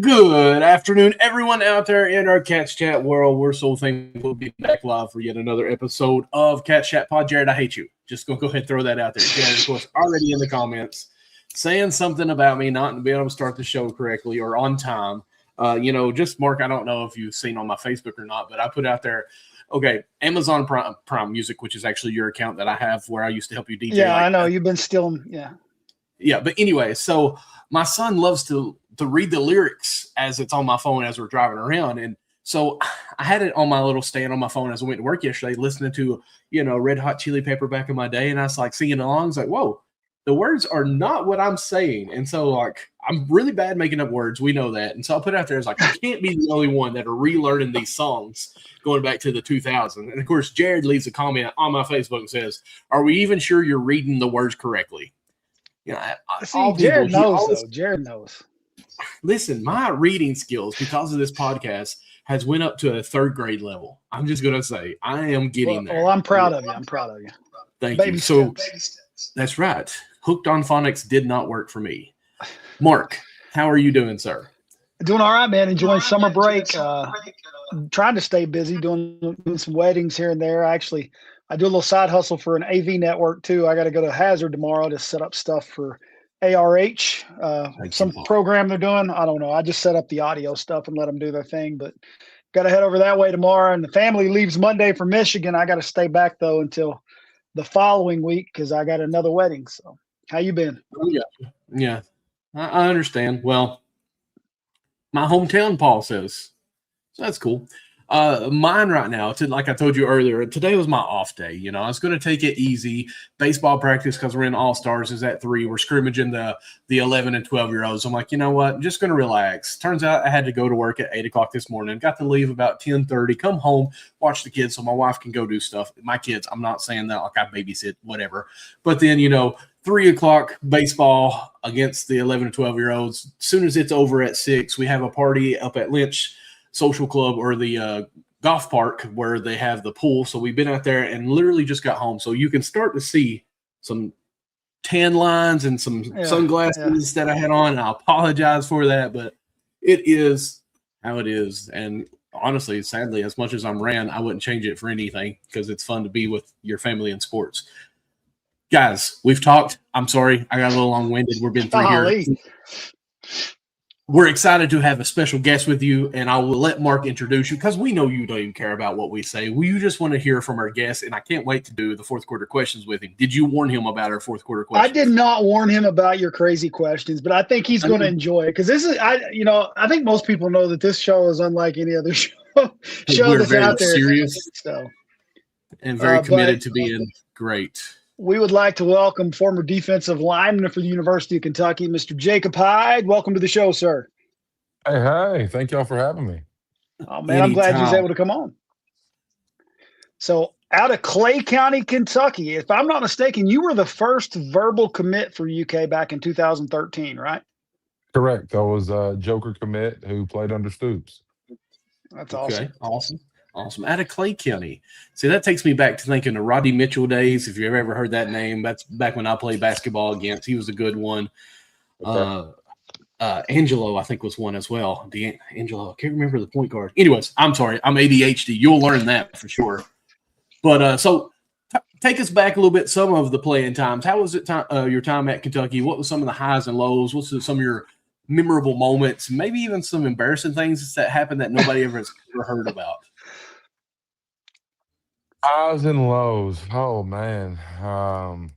Good afternoon, everyone out there in our Cats Chat world. We're so thankful to be back live for yet another episode of Cats Chat Pod. Jared, I hate you. Just gonna go ahead and throw that out there. Jared, of course, already in the comments saying something about me not being able to start the show correctly or on time. Just Mark, I don't know if you've seen on my Facebook or not, but I put out there, okay, Amazon Prime Music, which is actually your account that I have where I used to help you DJ. Yeah, I know. You've been stealing. Yeah. Yeah, but anyway, so my son loves to read the lyrics as it's on my phone as we're driving around. And so I had it on my little stand on my phone as I went to work yesterday, listening to, Red Hot Chili Pepper back in my day. And I was like singing along. It's like, whoa, the words are not what I'm saying. And so I'm really bad making up words. We know that. And so I put out there, it's like, I can't be the only one that are relearning these songs going back to the 2000s. And of course, Jared leaves a comment on my Facebook and says, are we even sure you're reading the words correctly? See, Jared knows, though. Jared knows. Listen, my reading skills because of this podcast has went up to a third grade level. I'm just going to say I am getting there. Well, I'm proud of you. I'm proud of you. Thank you. So that's right. Hooked on phonics did not work for me. Mark, how are you doing, sir? Doing all right, man. Enjoying summer break. Trying to stay busy doing some weddings here and there. I do a little side hustle for an AV network too. I got to go to Hazard tomorrow to set up stuff for ARH, some program they're doing. I don't know. I just set up the audio stuff and let them do their thing, but got to head over that way tomorrow. And the family leaves Monday for Michigan. I got to stay back though until the following week because I got another wedding. So how you been? Yeah, I understand. Well, my hometown, Paul says, so that's cool. Mine right now, like I told you earlier, today was my off day. I was going to take it easy. Baseball practice, because we're in All-Stars, is at 3. We're scrimmaging the 11 and 12-year-olds. I'm like, you know what? I'm just going to relax. Turns out I had to go to work at 8 o'clock this morning. Got to leave about 10:30, come home, watch the kids so my wife can go do stuff. My kids, I'm not saying that like I babysit, whatever. But then, 3 o'clock baseball against the 11 and 12-year-olds. As soon as it's over at 6, we have a party up at Lynch Social Club or the golf park where they have the pool. So we've been out there and literally just got home. So you can start to see some tan lines and some sunglasses that I had on. And I apologize for that, but it is how it is. And honestly, sadly, as much as I'm ran, I wouldn't change it for anything because it's fun to be with your family in sports. Guys, we've talked. I'm sorry. I got a little long-winded. We've been through here. We're excited to have a special guest with you, and I will let Mark introduce you because we know you don't even care about what we say. We just want to hear from our guest, and I can't wait to do the fourth quarter questions with him. Did you warn him about our fourth quarter questions? I did not warn him about your crazy questions, but I think he's going to enjoy it because this is, I think most people know that this show is unlike any other show that's out there. Serious and very committed to being great. We would like to welcome former defensive lineman for the University of Kentucky, Mr. Jacob Hyde. Welcome to the show, sir. Hey. Thank y'all for having me. Oh, man, I'm glad you was able to come on. So out of Clay County, Kentucky, if I'm not mistaken, you were the first verbal commit for UK back in 2013, right? Correct. I was a Joker commit who played under Stoops. That's awesome. Okay, awesome. Out of Clay County. See, that takes me back to thinking of Roddy Mitchell days. If you've ever heard that name, that's back when I played basketball against. He was a good one. Okay. Angelo, I think, was one as well. Angelo, I can't remember the point guard. Anyways, I'm sorry. I'm ADHD. You'll learn that for sure. But take us back a little bit, some of the playing times. How was it your time at Kentucky? What was some of the highs and lows? What's some of your memorable moments? Maybe even some embarrassing things that happened that nobody ever heard about. Highs and lows. Oh man. Hold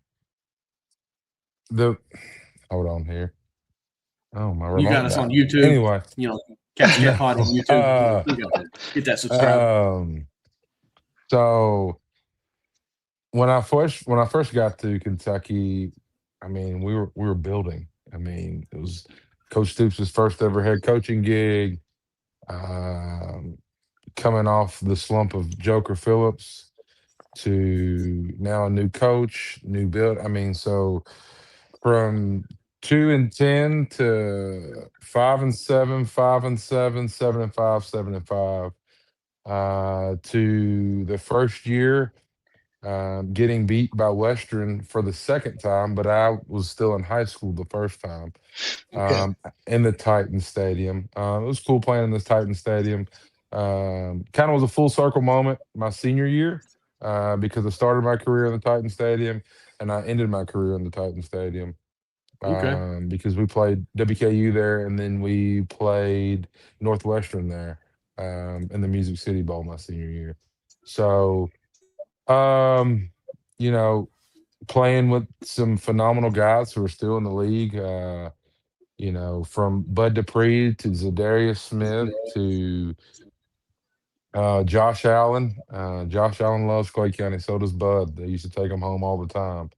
on here. Oh my! You got us on YouTube. Anyway, catch that pod on YouTube. Get that subscribe. So when I first got to Kentucky, I mean we were building. I mean it was Coach Stoops' first ever head coaching gig. Coming off the slump of Joker Phillips to now a new coach, new build. I mean, so from 2-10 to 5-7, 5-7, 7-5, 7-5, to the first year getting beat by Western for the second time, but I was still in high school the first time Okay. in the Titan Stadium. It was cool playing in this Titan Stadium. Kind of was a full circle moment my senior year because I started my career in the Titan Stadium and I ended my career in the Titan Stadium Okay. because we played WKU there and then we played Northwestern there in the Music City Bowl my senior year. So, um, you know, playing with some phenomenal guys who are still in the league. From Bud Dupree to Zadarius Smith to Josh Allen. Josh Allen loves Clay County. So does Bud. They used to take him home all the time.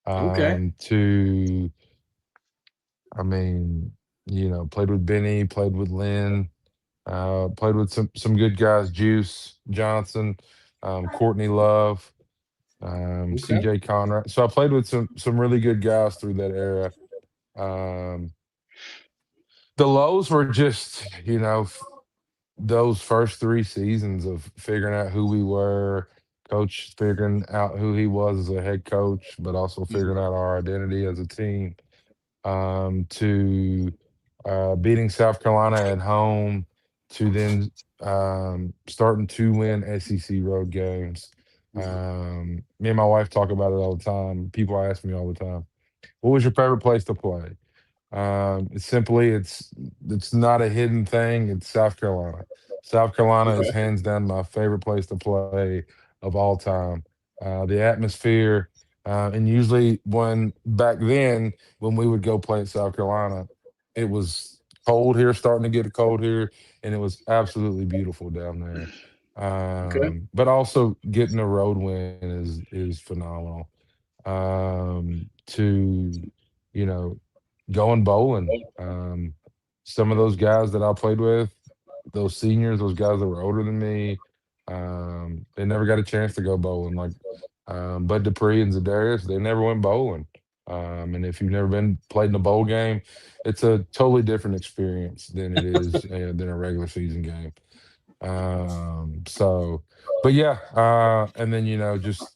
Okay. To, I mean, played with Benny, played with Lynn, played with some good guys, Juice Johnson, Courtney Love, Okay. CJ Conrad. So I played with some really good guys through that era. Um, the lows were just, those first 3 seasons of figuring out who we were, coach figuring out who he was as a head coach, but also figuring out our identity as a team, to beating South Carolina at home, to then starting to win SEC road games. Me and my wife talk about it all the time. People ask me all the time, what was your favorite place to play? It's not a hidden thing. It's South Carolina. South Carolina is Okay. hands down my favorite place to play of all time. The atmosphere, and usually back then when we would go play at South Carolina, it was cold here, starting to get cold here, and it was absolutely beautiful down there. Okay. But also getting a road win is phenomenal. To you know going bowling. Some of those guys that I played with, those seniors, those guys that were older than me, they never got a chance to go bowling. Like Bud Dupree and Zadarius, they never went bowling. And if you've never been played in a bowl game, it's a totally different experience than it is than a regular season game. So, but yeah, and then just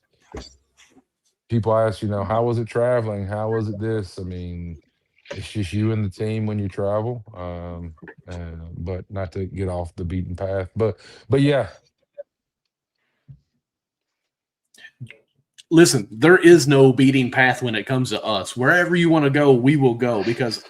people ask, how was it traveling? How was it this? I mean, it's just you and the team when you travel. But not to get off the beaten path. But yeah, Listen, there is no beating path when it comes to us. Wherever you want to go, we will go because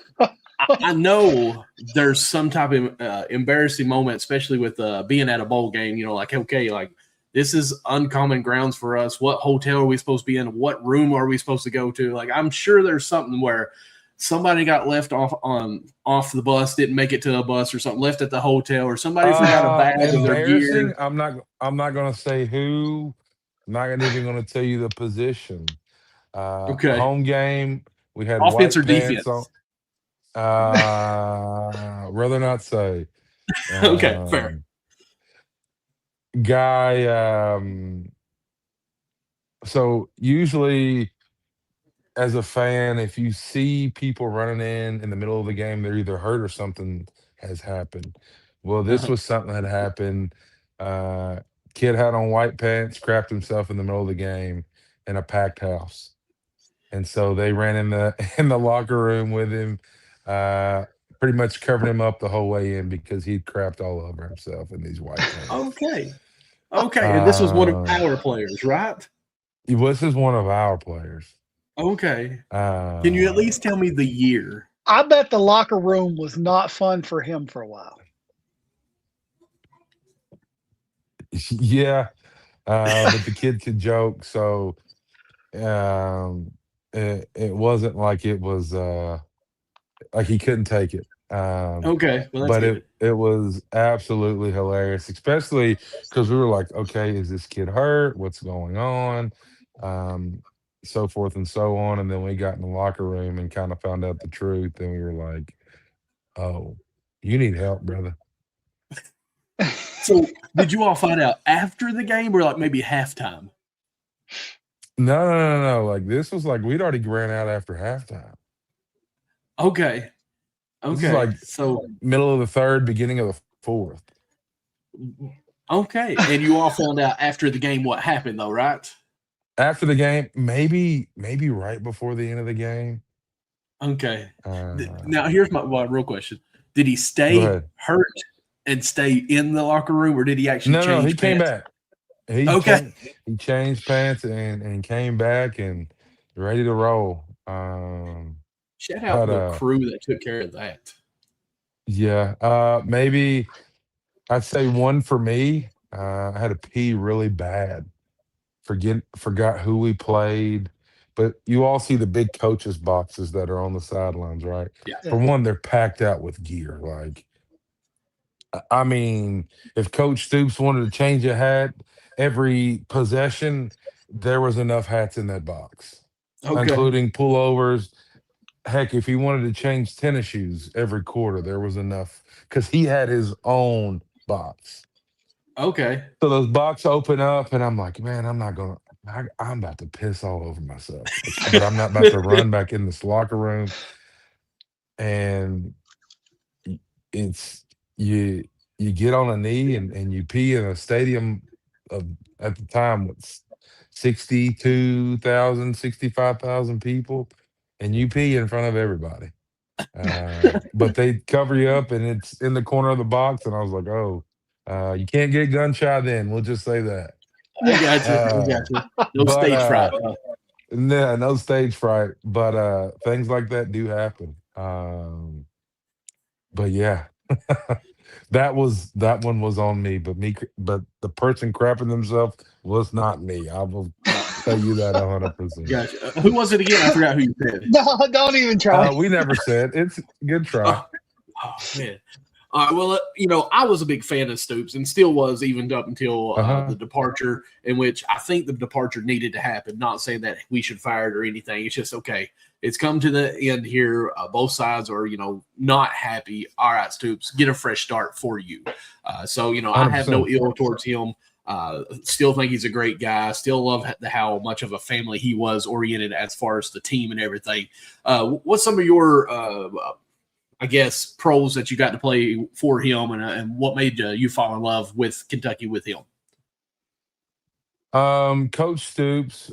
I know there's some type of embarrassing moment, especially with being at a bowl game. Like, okay, like this is uncommon grounds for us. What hotel are we supposed to be in? What room are we supposed to go to? Like, I'm sure there's something where somebody got left off the bus, didn't make it to a bus or something, left at the hotel, or somebody forgot a bag of their embarrassing. gear. I'm not gonna say who. I'm not even gonna tell you the position. Okay, Home game. We had offense white or pants on. defense? Rather not say. Okay, fair. Um, guy. So usually, as a fan, if you see people running in the middle of the game, they're either hurt or something has happened. Well, this Uh-huh. was something that happened. Uh, Kid had on white pants, crapped himself in the middle of the game in a packed house, and so they ran in the in the locker room with him, uh, pretty much covering him up the whole way in because he'd crapped all over himself in these white pants. Okay, okay, and this was one of Uh, our players, right? this is one of our players. Okay. Can you at Uh, least tell me the year? I bet the locker room was not fun for him for a while. yeah, but the kid could joke, so um, it wasn't like it was like he couldn't take it. Okay, well that's But it good. it was absolutely hilarious, especially because we were like, okay, is this kid hurt? What's going on? Um, so forth and so on. And then we got in the locker room and kind of found out the truth, and we were like, oh, you need help, brother. So, did you all find out after the game or like maybe halftime? No, no, no, no. Like this was like we'd already ran out after halftime. Okay. This is like Okay. So, middle of the third, beginning of the fourth. okay. And you all found out after the game what happened, though, right? After the game, maybe right before the end of the game. Okay. Uh, Now here's my real question: did he Go stay ahead. hurt and stay in the locker room, or did he actually No, he change came pants? back. He Okay. changed. He changed pants and came back and ready to roll. Shout out But the crew that took care of that. yeah, maybe I'd say one for me. I had to pee really bad. Forgot who we played, but you all see the big coaches boxes that are on the sidelines, right? Yeah. For Yeah. one, they're packed out with gear. Like, I mean, if Coach Stoops wanted to change a hat every possession, there was enough hats in that box, Okay. including pullovers. Heck, if he wanted to change tennis shoes every quarter, there was enough because he had his own box. Okay. So those box open up, and I'm like, man, I'm not gonna. I'm about to piss all over myself, but I'm not about to run back in this locker room. And y- it's you. You get on a knee and you pee in a stadium of at the time what's 62,000, 65,000 people, and you pee in front of everybody. But they cover you up, and it's in the corner of the box, and I was like, oh. You can't get gun shy then. We'll just say that. I Yeah. got you. I Uh, got you. No but stage fright. Huh? no stage fright. But things like that do happen. But yeah, that one was on me. But the person crapping themselves was not me. I will tell you that 100%. Gotcha. Who was it again? I forgot who you said. No, don't even try. We never said it's good try. Oh, oh man. All right. Well, I was a big fan of Stoops and still was even up until Uh huh. the departure, in which I think the departure needed to happen. Not saying that we should fire it or anything. It's just okay. It's come to the end here. Both sides are, not happy. All right, Stoops, get a fresh start for you. So, I have no 100%. ill towards him. Still think he's a great guy. Still love how much of a family he was oriented as far as the team and everything. What's some of your I guess, pros that you got to play for him, and what made you fall in love with Kentucky with him? Coach Stoops, he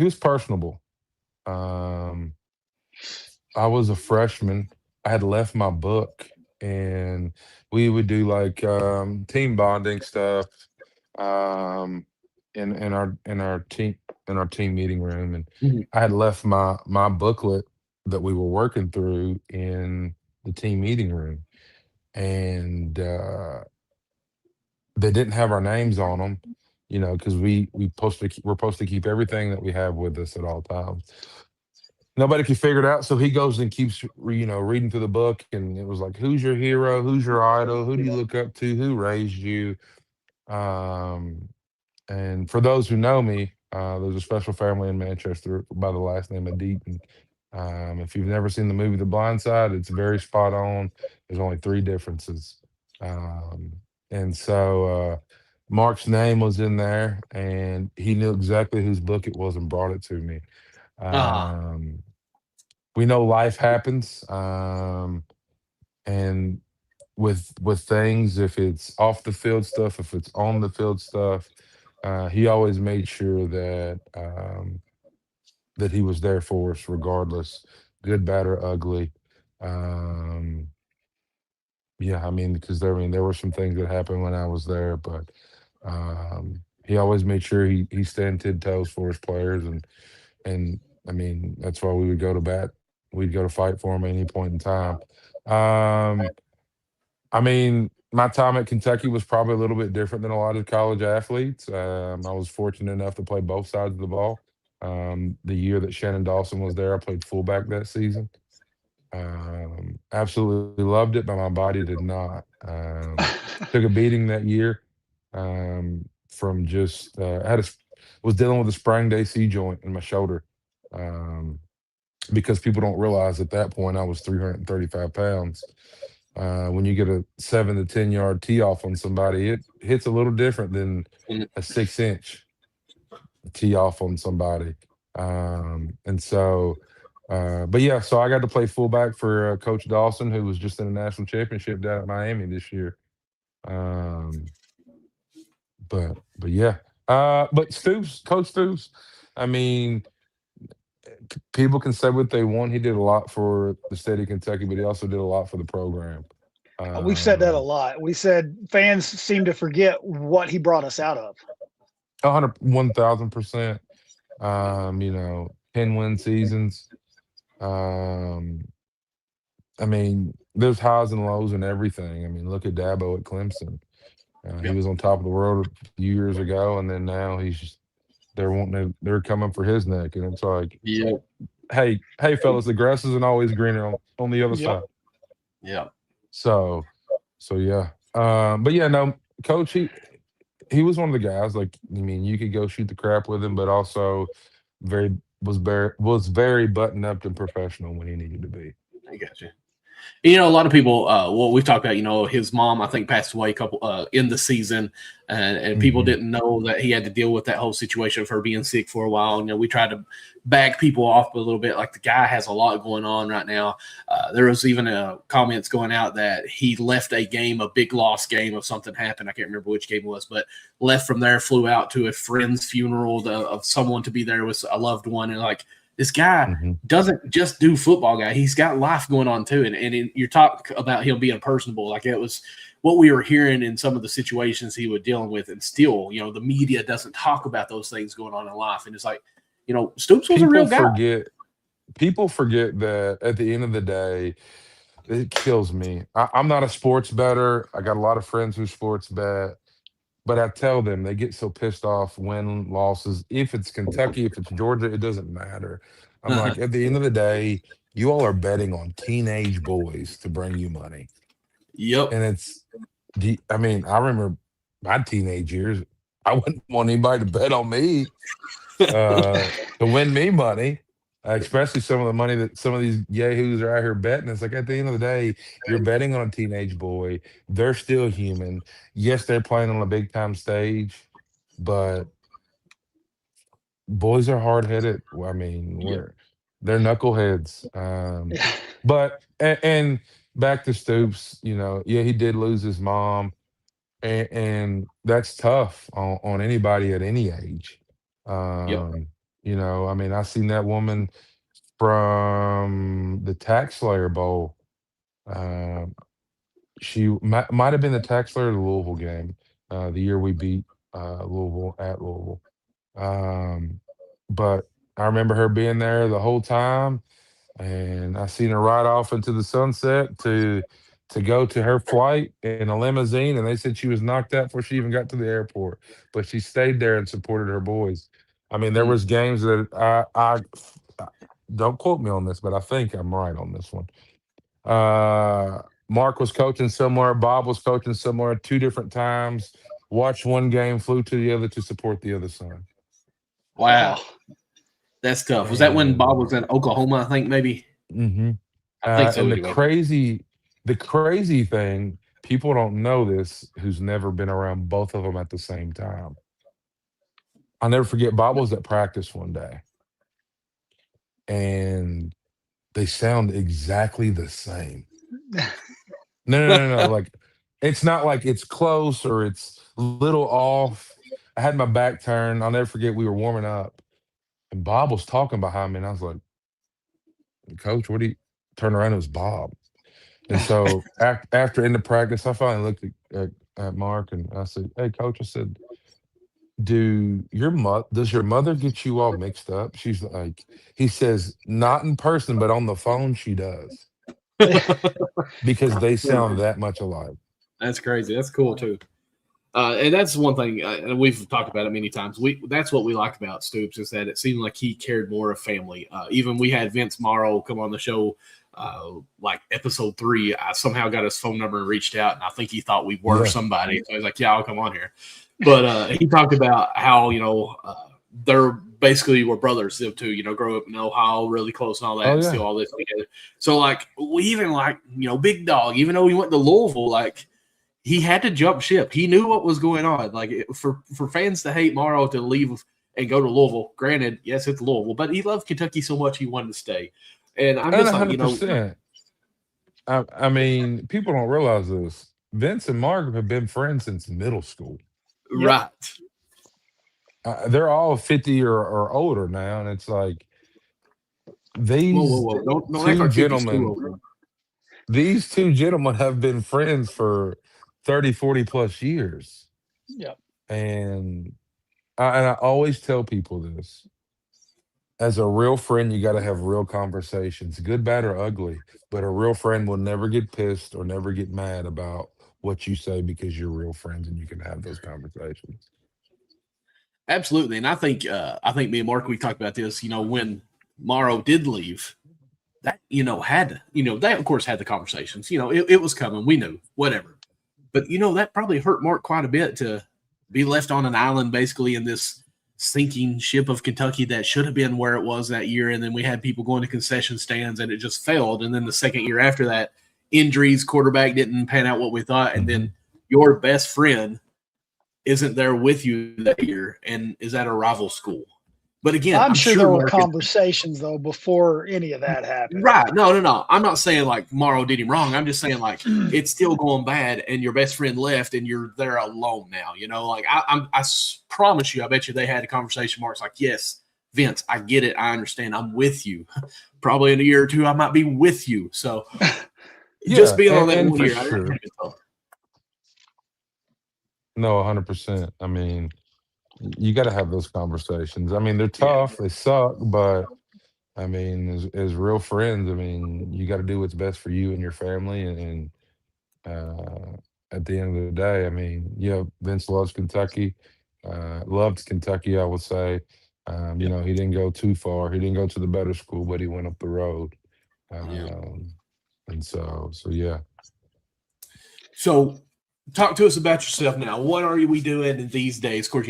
was personable. Um, I was a freshman. I had left my book, and we would do like team bonding stuff um, in our team meeting room, and Mhm. I had left my booklet that we were working through in the team meeting room, and they didn't have our names on them, because we're supposed to keep everything that we have with us at all times. Nobody could figure it out, so he goes and keeps reading through the book, and it was like, who's your hero, who's your idol, who do you look up to, who raised you? Um, and for those who know me, there's a special family in Manchester by the last name of Deaton. If you've never seen the movie The Blind Side, it's very spot on. There's only three differences. Um, and so Mark's name was in there, and he knew exactly whose book it was and brought it to me. Ah, Um, we know life happens, and with things, if it's off the field stuff, if it's on the field stuff, he always made sure that he was there for us regardless, good, bad, or ugly. Um, yeah, I mean, because there were some things that happened when I was there, but he always made sure he stand 10 toes for his players, and I mean that's why we would go to bat. We'd go to fight for him at any point in time. Um, I mean, my time at Kentucky was probably a little bit different than a lot of college athletes. I was fortunate enough to play both sides of the ball. The year that Shannon Dawson was there, I played fullback that season. Absolutely loved it, but my body did not. Took a beating that year from just was dealing with a sprained AC joint in my shoulder. Um, because people don't realize at that point I was 335 pounds. When you get a 7 to 10 yard tee off on somebody, it hits a little different than mhm. a 6 inch tee off on somebody. And so, but yeah, so I got to play fullback for Coach Dawson, who was just in a national championship down at Miami this year. Um, but yeah, But Coach Stoops, I mean, people can say what they want. He did a lot for the state of Kentucky, but he also did a lot for the program. We've said that a Um, lot. We said fans seem to forget what he brought us out of. 1,1000%. 10-win seasons. Um, I mean, there's highs and lows and everything. I mean, look at Dabo at Clemson. He Yep. was on top of the world a few years ago, and then now they're coming for his neck, and it's like, Yep. hey, fellas, the grass isn't always greener on the other Yep. side. Yep. So, yeah. But yeah, no, Coach, he was one of the guys. Like, I mean, you could go shoot the crap with him, but also very buttoned up and professional when he needed to be. I got you. A lot of people, we've talked about, his mom, I think, passed away a couple in the season, and people Mhm. didn't know that he had to deal with that whole situation of her being sick for a while. We tried to back people off a little bit. Like, the guy has a lot going on right now. There was even comments going out that he left a big loss game of something happened. I can't remember which game it was, but left from there, flew out to a friend's funeral of someone to be there with a loved one. And like, this guy Mhm. doesn't just do football, guy. He's got life going on too. And you talk about him being personable. Like, it was what we were hearing in some of the situations he was dealing with. And still, the media doesn't talk about those things going on in life. And it's like, Stoops was a real guy. People forget that at the end of the day, it kills me. I'm not a sports bettor. I got a lot of friends who sports bet, but I tell them they get so pissed off win losses. If it's Kentucky, if it's Georgia, it doesn't matter. I'm like, at the end of the day, you all are betting on teenage boys to bring you money. Yep. And I mean, I remember my teenage years. I wouldn't want anybody to bet on me to win me money, especially some of the money that some of these yahoos are out here betting. It's like, at the end of the day, you're betting on a teenage boy. They're still human. Yes, they're playing on a big time stage, but boys are hard headed. I mean, Yep. they're knuckleheads. But and back to Stoops, yeah, he did lose his mom, and that's tough on anybody at any age. Yep. I mean, I seen that woman from the Tax Slayer Bowl. Um, she might have been the Tax Slayer of the Louisville game, the year we beat Louisville at Louisville. Um, but I remember her being there the whole time, and I seen her ride off into the sunset to go to her flight in a limousine, and they said she was knocked out before she even got to the airport. But she stayed there and supported her boys. I mean, there was games that don't quote me on this, but I think I'm right on this one. Mark was coaching somewhere, Bob was coaching somewhere, two different times. Watched one game, flew to the other to support the other son. Wow. That's tough. Was that when Bob was And in Oklahoma, I think, maybe? mhm. I think so And anyway. the crazy thing, people don't know this who's never been around both of them at the same time. I'll never forget, Bob was at practice one day, and they sound exactly the same. No. Like, it's not like it's close or it's a little off. I had my back turned. I'll never forget, we were warming up, and Bob was talking behind me, and I was like, Coach, what do you turn around? It was Bob. And so after in the practice, I finally looked at Mark and I said, "Hey, Coach," I said, does your mother get you all mixed up?" She's like, he says, "Not in person, but on the phone she does." Because they sound that much alike. That's crazy. That's cool too. And that's one thing, and we've talked about it many times. That's what we like about Stoops, is that it seemed like he cared more of family. Even we had Vince Morrow come on the show, like episode 3. I somehow got his phone number and reached out, and I think he thought we were somebody. So I was like, "Yeah, I'll come on here." But he talked about how they're basically were brothers, them two. Grow up in Ohio, really close and all that, and still all this together. So like, we even like Big Dog, even though he went to Louisville, like, he had to jump ship. He knew what was going on. Like, for fans to hate Morrow to leave and go to Louisville, granted, yes, it's Louisville, but he loved Kentucky so much he wanted to stay. And I'm just like, 100%. I mean, people don't realize this. Vince and Mark have been friends since middle school. Right. they're all 50 or older now, and it's like Whoa, whoa, these whoa! Don't act two like 50's too gentlemen, old. these two gentlemen have been friends for 30, 40 plus years, Yeah. and I always tell people this: as a real friend, you got to have real conversations, good, bad, or ugly. But a real friend will never get pissed or never get mad about what you say because you're real friends and you can have those conversations. Absolutely, and I think me and Mark we talked about this. When Morrow did leave, that had they of course had the conversations. It was coming. We knew whatever, but that probably hurt Mark quite a bit to be left on an island basically in this sinking ship of Kentucky that should have been where it was that year, and then we had people going to concession stands and it just failed. And then the second year after that, injuries, quarterback didn't pan out what we thought, and Mm-hmm. then your best friend isn't there with you that year and is at a rival school. But again, I'm I'm sure sure there were Mark is conversations though before any of that happened. right. No. I'm not saying like Morrow did him wrong. I'm just saying like it's still going bad, and your best friend left, and you're there alone now. Like I promise you, I bet you they had a conversation. Mark's like, yes, Vince, I get it, I understand, I'm with you. Probably in a year or two, I might be with you. So just Yeah, being on that and one for year, I think sure. it's tough. No, 100%. I mean, you got to have those conversations. I mean, they're Yeah. tough, they suck, but I mean, as real friends, I mean, you got to do what's best for you and your family. And at the end of the day, I mean, yeah, Vince loves Kentucky, loved Kentucky, I would say. Yeah. He didn't go too far. He didn't go to the better school, but he went up the road. Yeah. And so yeah. So talk to us about yourself now. What are we doing these days? Of course,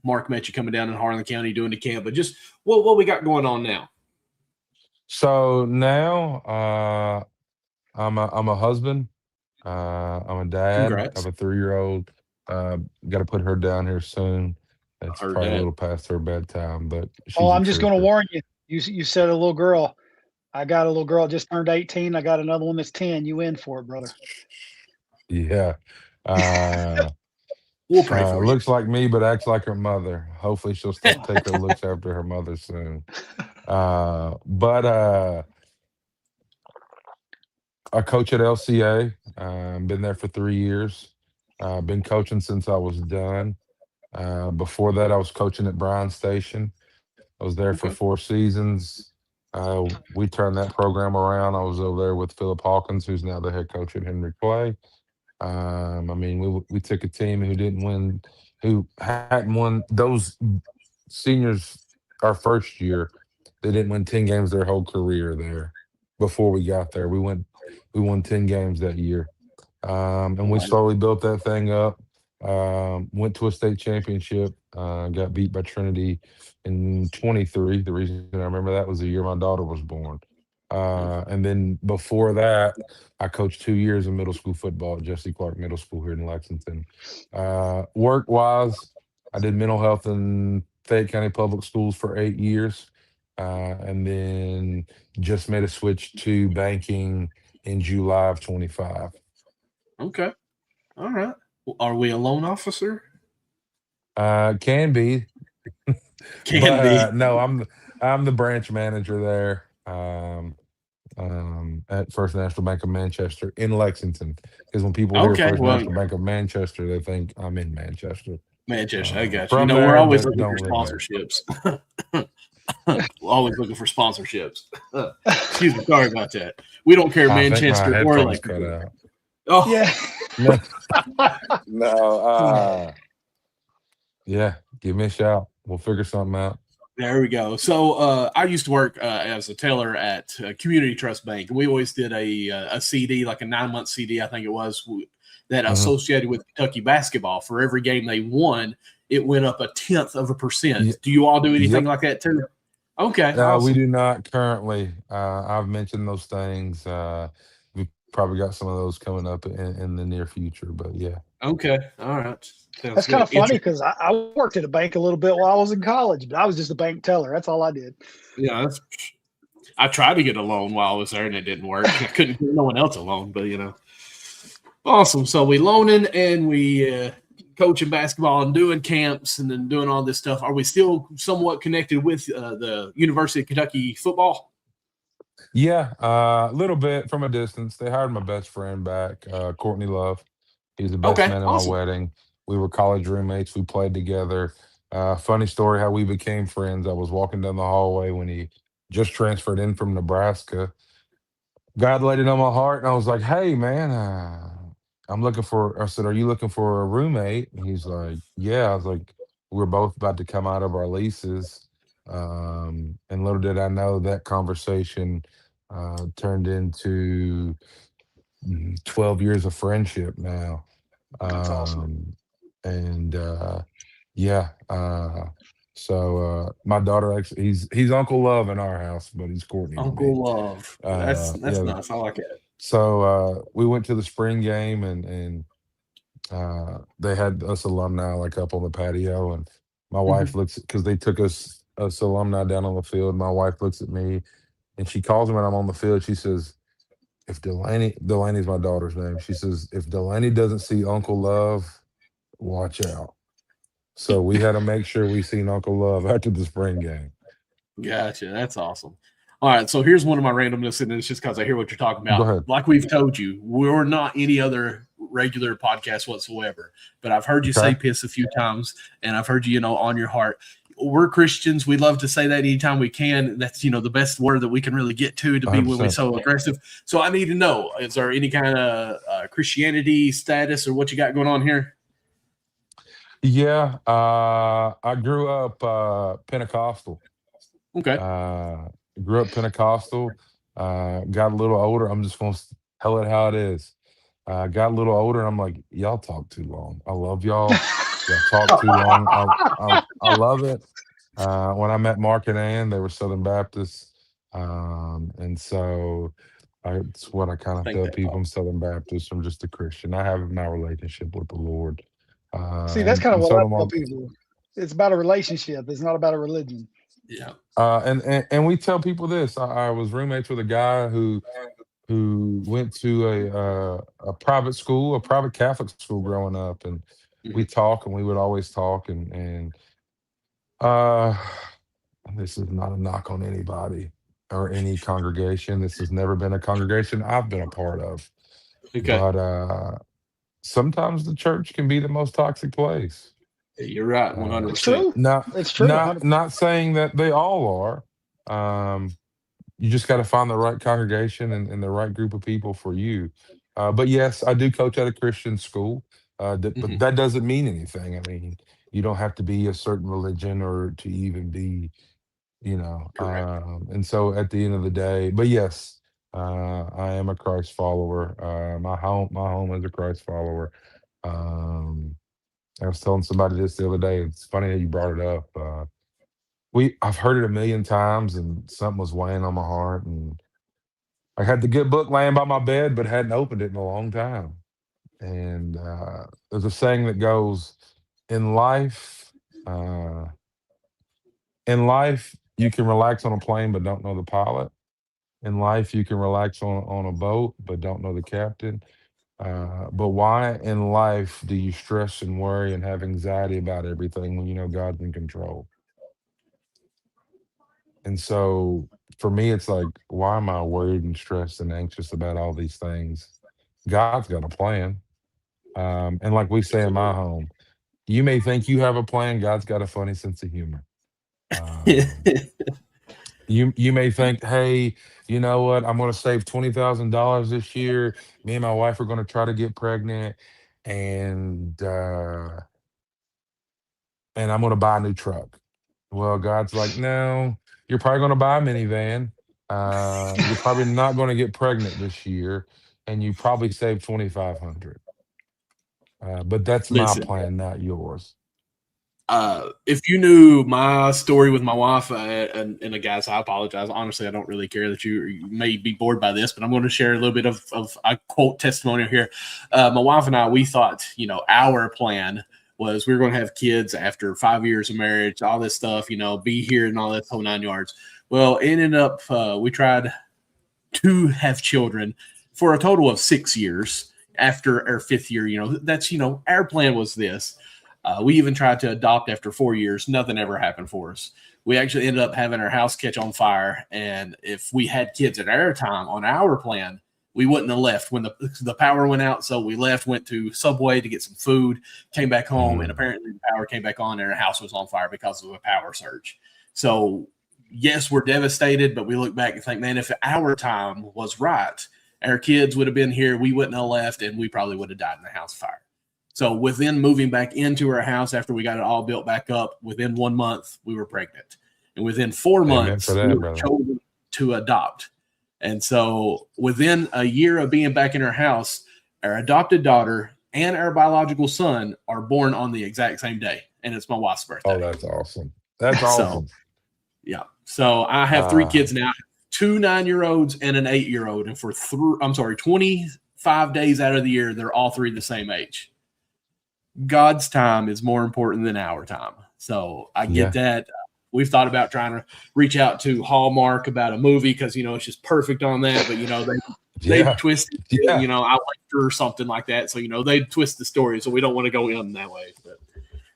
Mark met you coming down in Harlan County doing the camp, but just what we got going on now? So now, I'm a husband. I'm a dad. I have Congrats. a 3-year-old. Got to put her down here soon. I It's heard probably a that. little past her bedtime, but Oh, she's a I'm just going to trooper. warn you. You said a little girl. I got a little girl just turned 18. I got another one that's 10. You in for it, brother? Yeah. Uh, We'll pray for you. looks like me, but acts like her mother. Hopefully, she'll take her looks after her mother soon. But I coach at LCA. Been there for 3 years. Been coaching since I was done. Before that, I was coaching at Bryan Station. I was there for Okay. 4 seasons. We turned that program around. I was over there with Philip Hawkins, who's now the head coach at Henry Clay. I mean, we took a team who hadn't won those seniors our first year. They didn't win 10 games their whole career there. Before we got there, we won 10 games that year. And we Wow. slowly built that thing up. Went to a state championship. Got beat by Trinity in 23. The reason I remember that was the year my daughter was born. And then before that, I coached 2 years of middle school football at Jesse Clark Middle School here in Lexington. Work wise, I did mental health in Fayette County Public Schools for 8 years. And then just made a switch to banking in July of 25. Okay. All right. Well, are we a loan officer? Can be, Can but be. no, I'm the branch manager there. At First National Bank of Manchester in Lexington. Because when people hear Okay. First Well, National Bank of Manchester, they think I'm in Manchester. Manchester, I got you. From We're there, always but looking for don't live there. sponsorships. Always looking for sponsorships. Excuse me. Sorry about that. We don't care, I think my Manchester or headphones cut Lexington. out. Oh, Yeah. No, no. Yeah, give me a shout. We'll figure something out. there we go. So I used to work as a teller at Community Trust Bank, and we always did a CD, like a 9-month CD, I think it was, that Mhm. associated with Kentucky basketball. For every game they won, it went up 1/10%. Ye- Do you all do anything Yep. like that too? Okay, We awesome. do not currently. I've mentioned those things. We've probably got some of those coming up in the near future, but yeah. Okay, all right. Sounds That's kind good. of funny because I worked at a bank a little bit while I was in college, but I was just a bank teller. That's all I did. Yeah, I tried to get a loan while I was there, and it didn't work. I couldn't get no one else a loan, but Awesome. So we loaning and we coaching basketball and doing camps and then doing all this stuff, are we still somewhat connected with the University of Kentucky football? Yeah, a little bit from a distance. They hired my best friend back, Courtney Love. He's the best Okay, man at my awesome. wedding. We were college roommates. We played together. Funny story how we became friends. I was walking down the hallway when he just transferred in from Nebraska. God laid it on my heart, and I was like, "Hey, man, I'm looking for." I said, "Are you looking for a roommate?" And he's like, "Yeah." I was like, "We're both about to come out of our leases." And little did I know that conversation turned into 12 years of friendship now. That's awesome. Um, and yeah, my daughter actually he's Uncle Love in our house, but he's Courtney to me. Uncle Love. That's Yeah. nice. I like it. So we went to the spring game and they had us alumni like up on the patio, and my wife Mhm. looks because they took us alumni down on the field. My wife looks at me and she calls me when I'm on the field. She says, "If Delaney's my daughter's name," she says, "If Delaney doesn't see Uncle Love, watch out." So we had to make sure we seen Uncle Love after the spring game. Gotcha. That's awesome. All right. So here's one of my randomness, and it's just because I hear what you're talking Go about. ahead. Like we've told you, we're not any other regular podcast whatsoever. But I've heard you say Okay. piss a few times, and I've heard you, on your heart. We're Christians. We love to say that anytime we can. That's, the best word that we can really get to be when we're 100%. so aggressive. So I need to know, is there any kind of Christianity status or what you got going on here? Yeah, I grew up Pentecostal. Okay. Uh, Grew up Pentecostal. Got a little older. I'm just going to tell it how it is. Got a little older, and I'm like, y'all talk too long. I love y'all. Y'all talk too long. I love it. When I met Mark and Ann, they were Southern Baptists, and so it's what I kind I of think tell that people. I'm helps. Southern Baptist. I'm just a Christian. I have my relationship with the Lord, See, that's kind of and what so I do tell my people. It's about a relationship. It's not about a religion. Yeah. and we tell people this. I was roommates with a guy who went to a private school, a private Catholic school growing up, and we Mhm. talk, and we would always talk, and uh, this is not a knock on anybody or any congregation. This has never been a congregation I've been a part of, Okay. but sometimes the church can be the most toxic place. You're right. It's 100%. true. Not It's true. not 100%. not saying that they all are. You just got to find the right congregation and the right group of people for you. But yes, I do coach at a Christian school, but Mhm. that doesn't mean anything. I mean, you don't have to be a certain religion or to even be, Correct. and so at the end of the day, but yes, I am a Christ follower. My home is a Christ follower. Um, I was telling somebody this the other day. It's funny that you brought it up. I've heard it a million times, and something was weighing on my heart, and I had the good book laying by my bed, but hadn't opened it in a long time. And there's a saying that goes, "In life, uh, in life, you can relax on a plane, but don't know the pilot. In life, you can relax on a boat, but don't know the captain. But why in life do you stress and worry and have anxiety about everything when you know God's in control?" And so for me, it's like, why am I worried and stressed and anxious about all these things? God's got a plan. And like we say in my home, you may think you have a plan, God's got a funny sense of humor. Um, you may think, hey, you know what? I'm going to save $20,000 this year. Me and my wife are going to try to get pregnant, and I'm going to buy a new truck. Well, God's like, no, you're probably going to buy a minivan. You're probably not going to get pregnant this year, and you probably saved 2,500. But that's my Listen, plan, not yours. if you knew my story with my wife, and guys, I apologize. Honestly, I don't really care that you may be bored by this, but I'm going to share a little bit of I quote testimonial here. My wife and I, we thought, our plan was we were going to have kids after 5 years of marriage, all this stuff, be here and all that whole 9 yards. Well, it ended up, we tried to have children for a total of 6 years. after our 5th year. That's our plan was this. We even tried to adopt after 4 years. Nothing ever happened for us. We actually ended up having our house catch on fire. And if we had kids at our time on our plan, we wouldn't have left when the power went out. So we left, went to Subway to get some food, came back home, and apparently the power came back on and our house was on fire because of a power surge. So yes, we're devastated, but we look back and think, man, if our time was right, our kids would have been here, we wouldn't have left, and we probably would have died in the house fire. So within moving back into our house after we got it all built back up, within 1 month, we were pregnant. And within 4 months, we were chosen to adopt. And so within a year of being back in our house, our adopted daughter and our biological son are born on the exact same day. And it's my wife's birthday. Oh, that's awesome. That's awesome. Yeah. So I have 3 kids now, 2 9-year-olds and an 8-year-old. And for 25 days out of the year, they're all 3 the same age. God's time is more important than our time. So I get that. We've thought about trying to reach out to Hallmark about a movie because, it's just perfect on that. But, they twisted it, I liked her or something like that. So, they twist the story. So we don't want to go in that way. But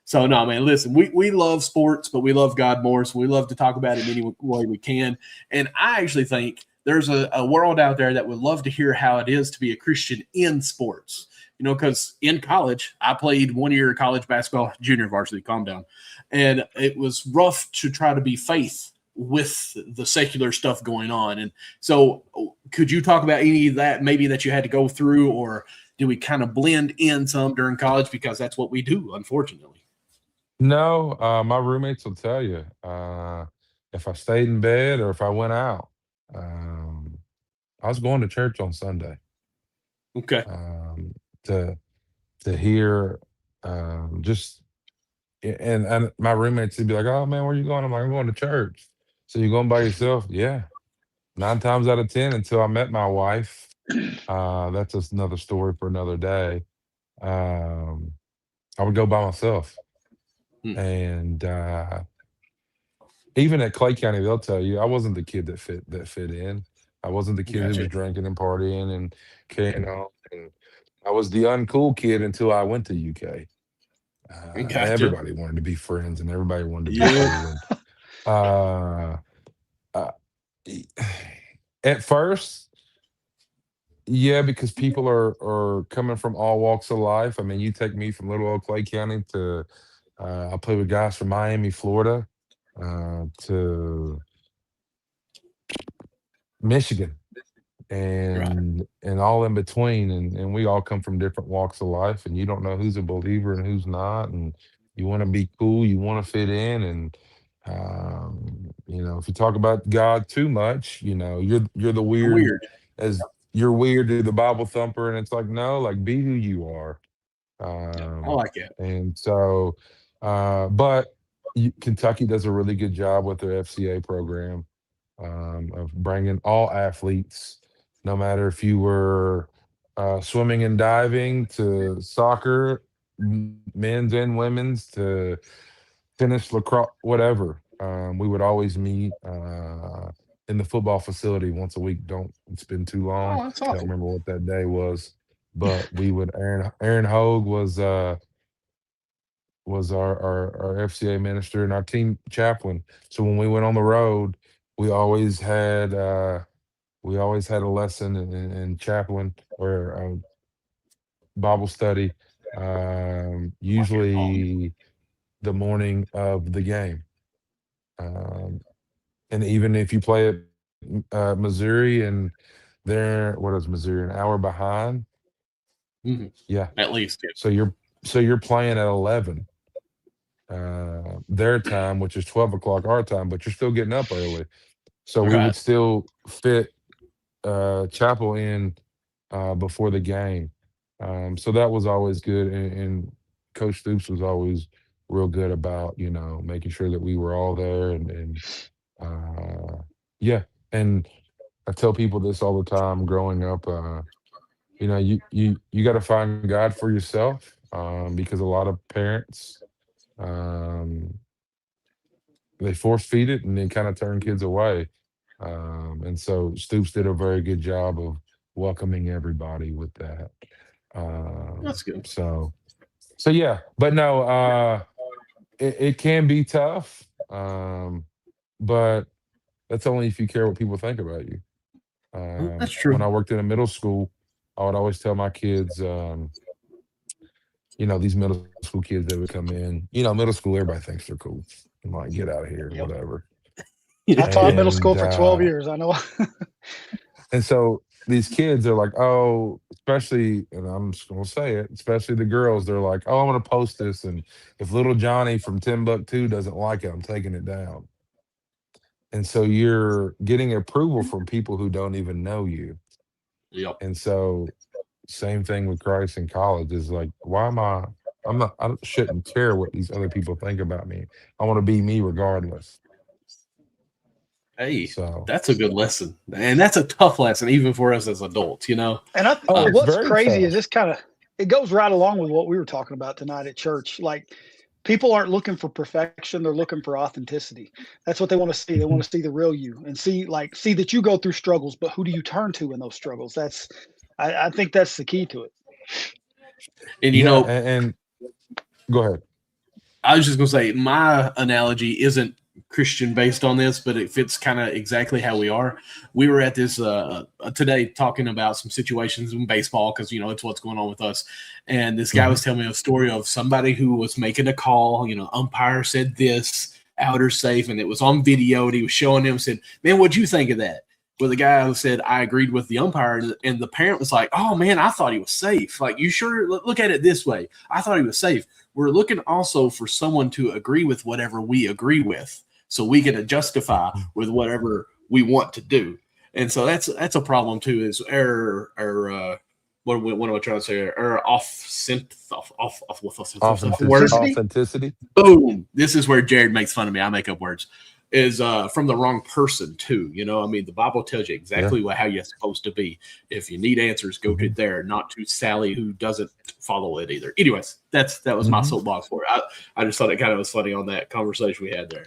so, no, man, listen, we love sports, but we love God more. So we love to talk about it any way we can. And I actually think there's a world out there that would love to hear how it is to be a Christian in sports. Because in college, I played 1 year of college basketball, junior varsity, calm down. And it was rough to try to be faith with the secular stuff going on. And so could you talk about any of that maybe that you had to go through, or do we kind of blend in some during college because that's what we do, unfortunately? No, my roommates will tell you if I stayed in bed or if I went out, I was going to church on Sunday. Okay. To hear just and my roommates would be like, "Oh man, where you going?" I'm like, "I'm going to church." So you going by yourself? Yeah. 9 times out of 10 until I met my wife. That's just another story for another day. I would go by myself. And even at Clay County, they'll tell you I wasn't the kid that fit in. I wasn't the kid who was drinking and partying and carrying on. And I was the uncool kid until I went to UK. Everybody wanted to be friends and everybody wanted to be cool. And, at first, because people are coming from all walks of life. I mean, you take me from little old Clay County to I play with guys from Miami, Florida, to Michigan, and all in between, and we all come from different walks of life, and you don't know who's a believer and who's not, and you want to be cool, you want to fit in, and if you talk about God too much, you're the weird, as you're weird to the Bible thumper, and it's like, no, like, be who you are. I like it. And so, but Kentucky does a really good job with their FCA program, of bringing all athletes, no matter if you were swimming and diving to soccer, men's and women's, to tennis, lacrosse, whatever. We would always meet in the football facility once a week. It's been too long. Oh, that's awesome. Don't remember what that day was, but we would. Aaron Hogue was our FCA minister and our team chaplain. So when we went on the road, we always had a lesson in chaplain or Bible study, usually the morning of the game. And even if you play at Missouri and what is Missouri, an hour behind? Yeah, at least. Yeah. So you're playing at 11 their time, which is 12 o'clock our time, but you're still getting up early. So we would still fit chapel in before the game. So that was always good, and Coach Stoops was always real good about making sure that we were all there, and and I tell people this all the time growing up. You got to find God for yourself, because a lot of parents, they force feed it and then kind of turn kids away. And so Stoops did a very good job of welcoming everybody with that. That's good. So yeah, but no, it can be tough. But that's only if you care what people think about you. That's When true. I worked in a middle school, I would always tell my kids, these middle school kids that would come in, middle school, everybody thinks they're cool. I'm like, get out of here, Yep. whatever. I taught middle And school for 12 years. I know. so these kids are like, oh, especially, and I'm just gonna say it, especially the girls, they're like, oh, I'm gonna post this, and if little Johnny from Timbuktu doesn't like it, I'm taking it down. And so you're getting approval from people who don't even know you. Yep. And so same thing with Christ in college is like, why am I shouldn't care what these other people think about me. I want to be me regardless. Hey, So, that's a good lesson, and that's a tough lesson even for us as adults. And oh, it's what's very crazy is tough. this it goes right along with what we were talking about tonight at church. Like, people aren't looking for perfection; they're looking for authenticity. That's what they want to see. They want Mhm. to see the real you and see that you go through struggles, but who do you turn to in those struggles? I think that's the key to it. And Yeah, and go ahead. I was just gonna say my analogy isn't Christian based on this, but it fits kind of exactly how we are. We were at this today talking about some situations in baseball because it's what's going on with us. And this guy Mhm. was telling me a story of somebody who was making a call. Umpire said this, outer safe, and it was on video. And he was showing them, said, "Man, what'd you think of that?" Well, the guy said, "I agreed with the umpire," and the parent was like, "Oh man, I thought he was safe. Like, you sure? Look at it this way. I thought he was safe." We're looking also for someone to agree with whatever we agree with, so we can justify with whatever we want to do. And so that's a problem too. Is what am I trying to say? Off words. Authenticity. Authenticity. Boom. This is where Jared makes fun of me. I make up words. Is from the wrong person too. I mean, the Bible tells you Yeah. exactly how you're supposed to be. If you need answers, go to Mhm. there, not to Sally who doesn't follow it either. Anyways, that was my Mhm. soapbox for it. I just thought it kind of was funny on that conversation we had there.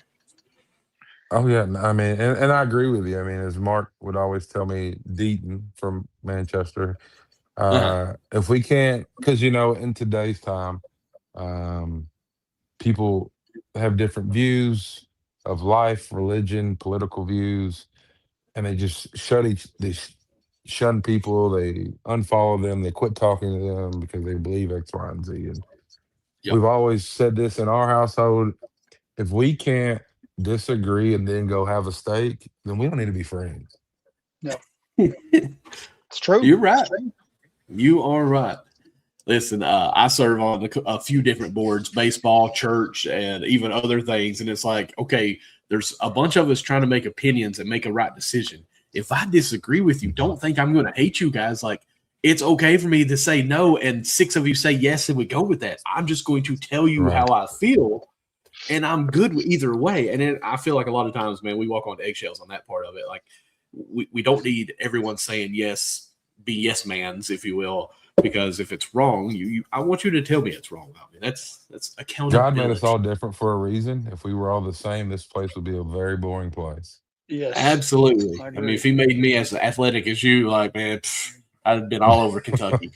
Oh yeah, I mean, and I agree with you. I mean, as Mark would always tell me, Deaton from Manchester, Uh-huh. if we can't, because in today's time, um, people have different views of life, religion, political views, and they shun people, they unfollow them, they quit talking to them because they believe X, Y, and Z. And Yep. we've always said this in our household: if we can't disagree and then go have a steak, then we don't need to be friends. No, it's true. You're right. You are right. Listen, I serve on a few different boards, baseball, church, and even other things. And it's like, okay, there's a bunch of us trying to make opinions and make a right decision. If I disagree with you, Mhm. don't think I'm going to hate you guys. Like, it's okay for me to say no, and six of you say yes, and we go with that. I'm just going to tell you Right. how I feel, and I'm good with either way. And then I feel like a lot of times, man, we walk on eggshells on that part of it. Like, we don't need everyone saying yes, be yes mans, if you will, because if it's wrong, I want you to tell me it's wrong. I mean, that's God made us accountability. all different for a reason. If we were all the same, this place would be a very boring place. Yes, Absolutely. I I mean, agree. if he made me as athletic as you, like, man, I'd have been all over Kentucky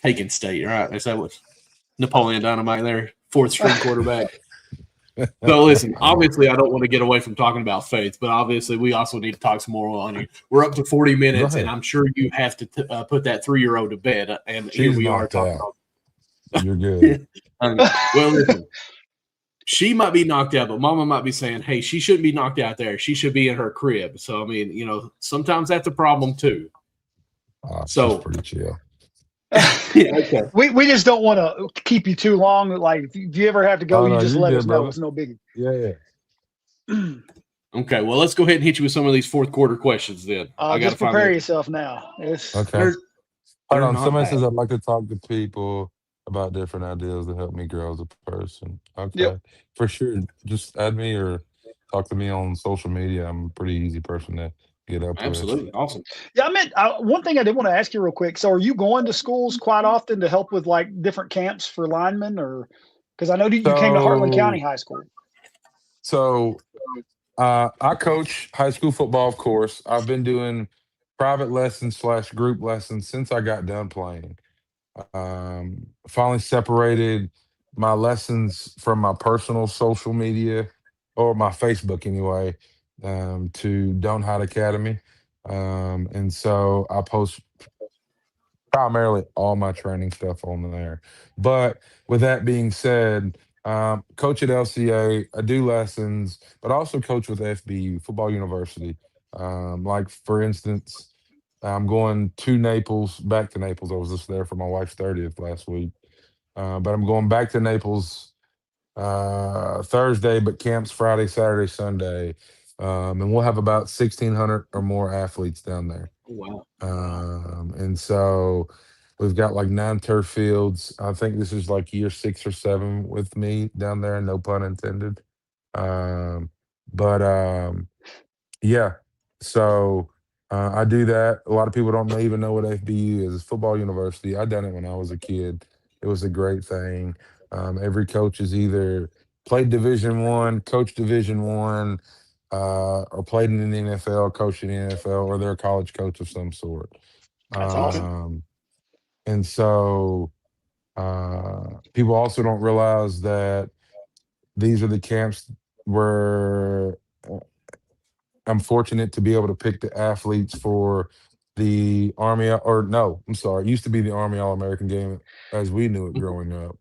taking state. Right? Is that what Napoleon Dynamite there, fourth string quarterback? So listen, obviously I don't want to get away from talking about faith, but obviously we also need to talk some more on you. We're up to 40 Go minutes, and ahead. I'm sure you have to put that 3-year-old to bed. And here She's we are knocked talking out. You're good. on. Well, listen, she might be knocked out, but Mama might be saying, "Hey, she shouldn't be knocked out there. She should be in her crib." So I mean, sometimes that's a problem too. She's So pretty chill. yeah, okay, we just don't want to keep you too long. Like, if you ever have to go, Oh you no, just you're let us good, know. brother. It's no biggie. Yeah, yeah. okay. Well, let's go ahead and hit you with some of these fourth quarter questions. Then I got to Just find prepare those. yourself now. Okay. They're Hold they're on. not Somebody bad. says I'd like to talk to people about different ideas to help me grow as a person. Yep. Okay. For sure. Just add me or talk to me on social media. I'm a pretty easy person to get up with. Absolutely awesome. Yeah, I meant one thing I did want to ask you real quick. So, are you going to schools quite often to help with like different camps for linemen, or because I know that you came to Heartland County So High School? so I coach high school football, of course. I've been doing private lessons slash group lessons since I got done playing. Finally separated my lessons from my personal social media or my Facebook anyway, to Don't Hide Academy. And so I post primarily all my training stuff on there. But with that being said, coach at LCA, I do lessons, but I also coach with FBU, Football University. Like, for instance, I'm going to Naples, back to Naples. I was just there for my wife's 30th last week. But I'm going back to Naples Thursday, but camps Friday, Saturday, Sunday. And we'll have about 1,600 or more athletes down there. Wow. And so we've got like 9 turf fields. I think this is like year 6 or 7 with me down there, no pun intended. But yeah, so I do that. A lot of people don't even know what FBU is. It's football university. I done it when I was a kid. It was a great thing. Every coach is either played Division 1, coached Division 1, or played in the NFL, coached in the NFL, or they're a college coach of some sort. That's awesome. And so people also don't realize that these are the camps where I'm fortunate to be able to pick the athletes for the Army, or no, I'm sorry, it used to be the Army All-American game as we knew it growing up,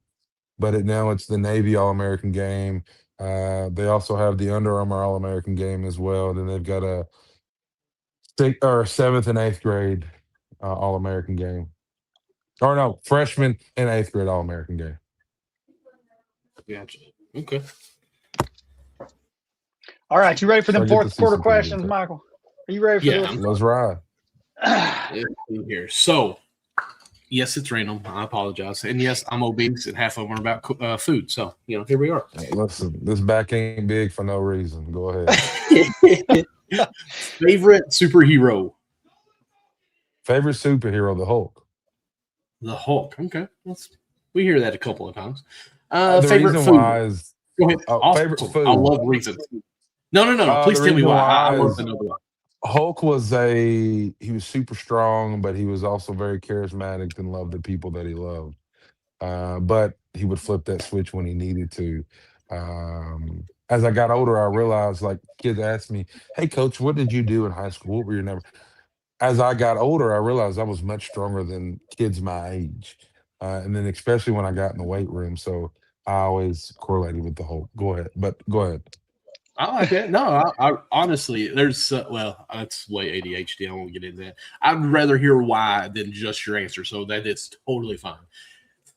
but now it's the Navy All-American game. They also have the Under Armour All-American game as well. Then they've got a 7th and 8th grade All-American game. Or no, freshman and 8th grade All-American game. Gotcha. Okay. All right, you ready for So I them get to fourth see quarter some pretty good questions, stuff. Michael? Are you ready for Yeah, this? Let's ride. Let's see here. So, yes, it's random. I apologize. And yes, I'm obese, and half of them are about food. So, here we are. Listen, this back ain't big for no reason. Go ahead. Favorite superhero? Favorite superhero, the Hulk. The Hulk. Okay. We hear that a couple of times. The Favorite reason food? why is Go ahead. favorite Awesome. food. I love reasons. No. Please The tell me reason why. why I love is to know why. Hulk he was super strong, but he was also very charismatic and loved the people that he loved. But he would flip that switch when he needed to. As I got older, I realized, like, kids asked me, "Hey, coach, what did you do in high school? What were your numbers?" As I got older, I realized I was much stronger than kids my age. And then especially when I got in the weight room. So I always correlated with the Hulk. Go ahead. But go ahead. I like that. No, I honestly, that's way ADHD. I won't get into that. I'd rather hear why than just your answer. So that is totally fine.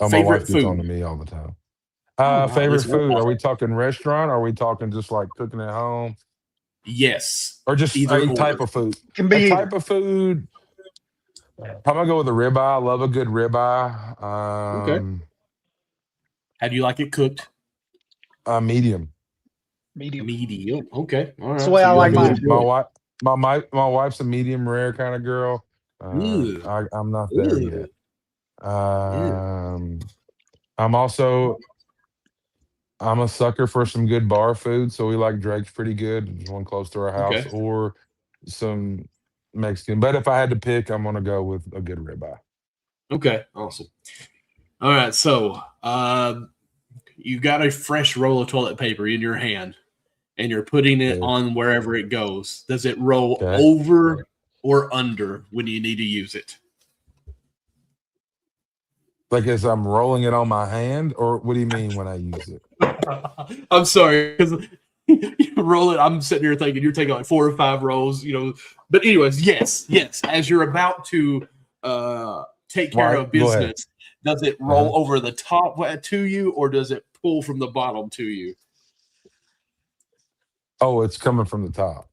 Oh, my wife Favorite gets on to food? me all the time. Oh, wow. Favorite Listen, food? Are we talking restaurant? Or are we talking just like cooking at home? yes. Or just Either a or. type of food? Can be A either. type of food. I'm gonna go with a ribeye. I love a good ribeye. Okay. How do you like it cooked? Medium. Medium. Okay. All right. That's the way I like mine. My wife's a medium rare kind of girl. Ew. I'm not there Ew. yet. Ew. I'm a sucker for some good bar food, so we like Drake's pretty good. There's one close to our house, Okay. or some Mexican. But if I had to pick, I'm gonna go with a good ribeye. Okay. Awesome. All right. So, you got a fresh roll of toilet paper in your hand, and you're putting it Okay. on wherever it goes. Does it roll Okay. over or under when you need to use it? Like, as I'm rolling it on my hand, or what do you mean when I use it? I'm sorry, because you roll it. I'm sitting here thinking you're taking like 4 or 5 rolls, But anyways, yes. As you're about to take care of Go ahead. business, does it roll over the top to you, or does it pull from the bottom to you? Oh, it's coming from the top.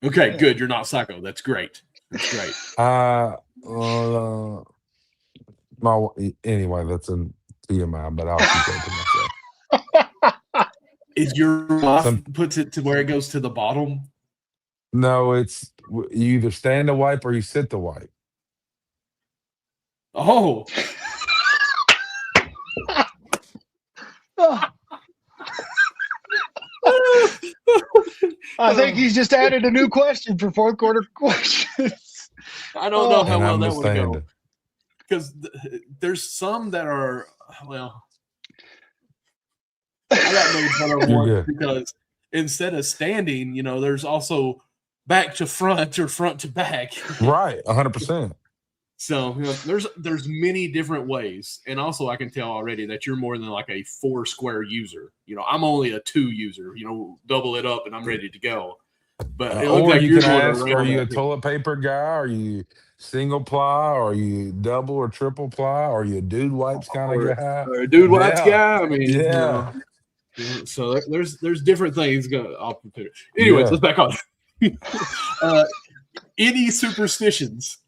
Okay, good. You're not psycho. That's great. Anyway, that's a TMI, but I'll keep that to myself. Is your wife puts it to where it goes to the bottom? No, it's you either stand to wipe or you sit to wipe. Oh. I think he's just added a new question for fourth quarter questions. I don't know how And well I'm that just would go. standing. because there's some that are, well, I got made fun of You're once good. because instead of standing, there's also back to front or front to back. Right, 100%. So there's many different ways, and also I can tell already that you're more than like a 4 square user. I'm only a 2 user. Double it up and I'm ready to go. But it looks Or like you you're can going ask, are around you a that. toilet paper guy? Are you single ply? Are you double or triple ply? Are you a dude wipes kind of guy? Or a dude wipes Yeah. guy. I mean, Yeah. So there's different things going off the picture. Anyways, let's back on. Any superstitions,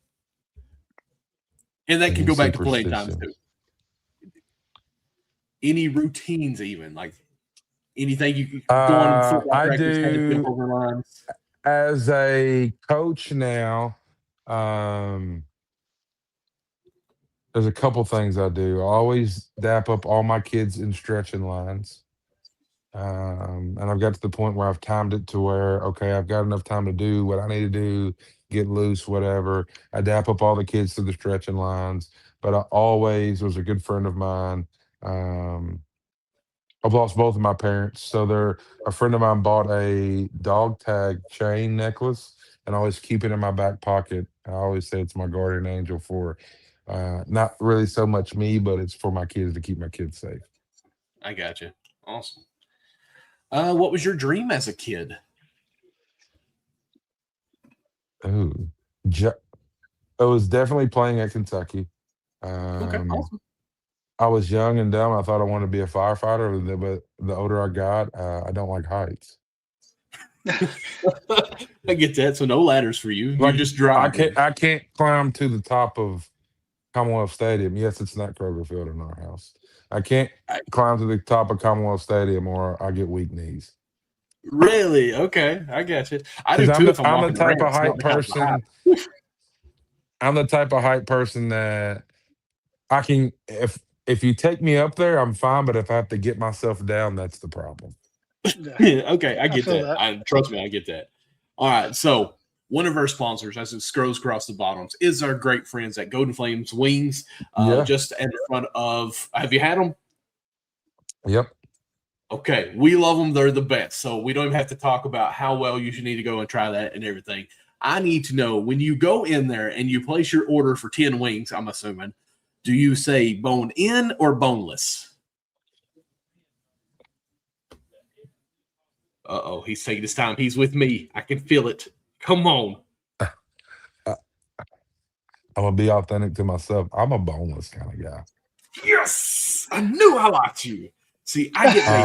and that can go back to playing times too. Any routines, even like anything you go on football I practice, had to jump do over lines. as a coach now. There's a couple things I do. I always dap up all my kids in stretching lines. And I've got to the point where I've timed it to where, okay, I've got enough time to do what I need to do, get loose, whatever. I dap up all the kids to the stretching lines, but I always was a good friend of mine. I've lost both of my parents. So a friend of mine bought a dog tag chain necklace, and I always keep it in my back pocket. I always say it's my guardian angel for not really so much me, but it's for my kids to keep my kids safe. I got you. Awesome. What was your dream as a kid? Ooh, it was definitely playing at Kentucky. Okay, awesome. I was young and dumb. I thought I wanted to be a firefighter, but the older I got, I don't like heights. I get that. So no ladders for you. Like, You're just driving. I can't climb to the top of Commonwealth Stadium. Yes, it's not Kroger Field in our house. I can't climb to the top of Commonwealth Stadium, or I get weak knees. Really? Okay, I got you. I do too. I'm the type of height person. I'm the type of height person that I can. If you take me up there, I'm fine. But if I have to get myself down, that's the problem. Yeah, okay, I get that. Trust me, I get that. All right, so one of our sponsors, as it scrolls across the bottoms, is our great friends at Golden Flames Wings. Just in front of. Have you had them? Yep. Okay, we love them. They're the best. So we don't even have to talk about how well you should need to go and try that and everything. I need to know, when you go in there and you place your order for 10 wings, I'm assuming, do you say bone in or boneless? Uh-oh, he's taking his time. He's with me. I can feel it. Come on. I'm going to be authentic to myself. I'm a boneless kind of guy. Yes! I knew I liked you. See, I get made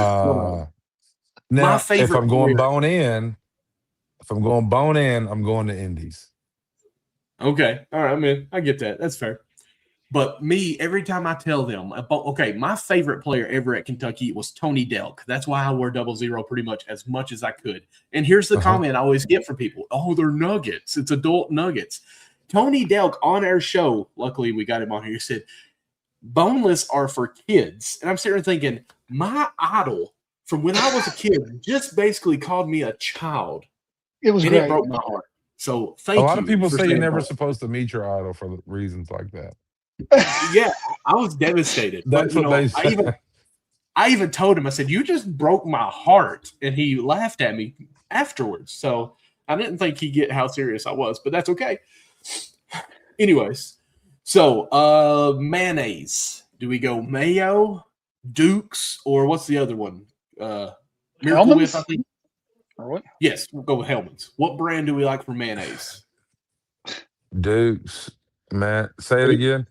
now, my favorite if I'm going player, bone in, I'm going to Indies. Okay. All right, man. I get that. That's fair. But me, every time I tell them about, okay, my favorite player ever at Kentucky was Tony Delk. That's why I wore 00 pretty much as I could. And here's the comment I always get from people. Oh, they're nuggets. It's adult nuggets. Tony Delk on our show, luckily we got him on here, said, boneless are for kids. And I'm sitting there thinking, my idol from when I was a kid just basically called me a child. It was great. It broke my heart. So thank you. A lot of people say you're never supposed to meet your idol for reasons like that. Yeah, I was devastated. That's what they say. I even told him, I said, you just broke my heart. And he laughed at me afterwards. So I didn't think he'd get how serious I was, but that's okay. Anyways, so mayonnaise. Do we go mayo, Dukes, or what's the other one? Miracle Whip, I think. Or what? Yes, we'll go with Hellman's. What brand do we like for mayonnaise? Dukes. Man, say it again.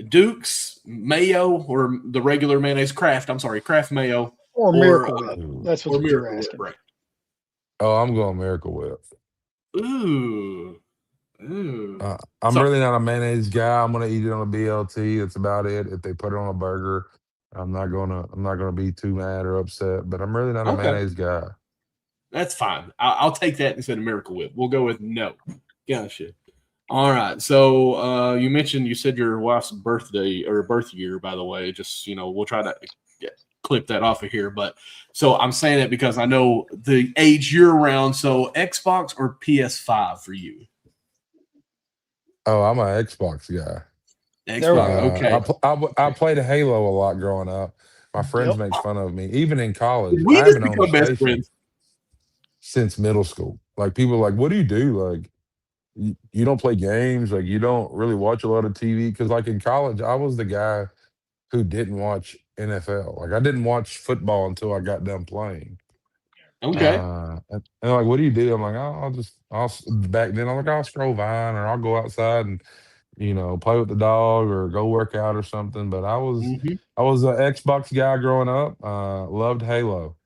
Dukes, mayo, or the regular mayonnaise, Kraft mayo. Or Miracle Whip. That's what you're asking. Right. Oh, I'm going Miracle Whip. Ooh. I'm really not a mayonnaise guy. I'm gonna eat it on a BLT. That's about it. If they put it on a burger, I'm not gonna be too mad or upset. But I'm really not a mayonnaise guy. That's fine. I'll take that instead of Miracle Whip. We'll go with no. Gotcha. All right. So you said your wife's birthday or birth year, by the way. Just, we'll try to clip that off of here. But so I'm saying it because I know the age you're around. So Xbox or PS5 for you? Oh, I'm an Xbox guy. There we Xbox. go. Okay. I played Halo a lot growing up. My friends Yep. make fun of me. Even in college, We I just haven't owned a become best station friends. since middle school. Like people are like, what do you do? Like you don't play games. Like you don't really watch a lot of TV. Because like in college, I was the guy who didn't watch NFL. Like I didn't watch football until I got done playing. Okay. And they're like, what do you do? I'm like, oh, back then I'm like, I'll scroll Vine or I'll go outside and play with the dog or go work out or something. But Hmm. I was an Xbox guy growing up. Loved Halo.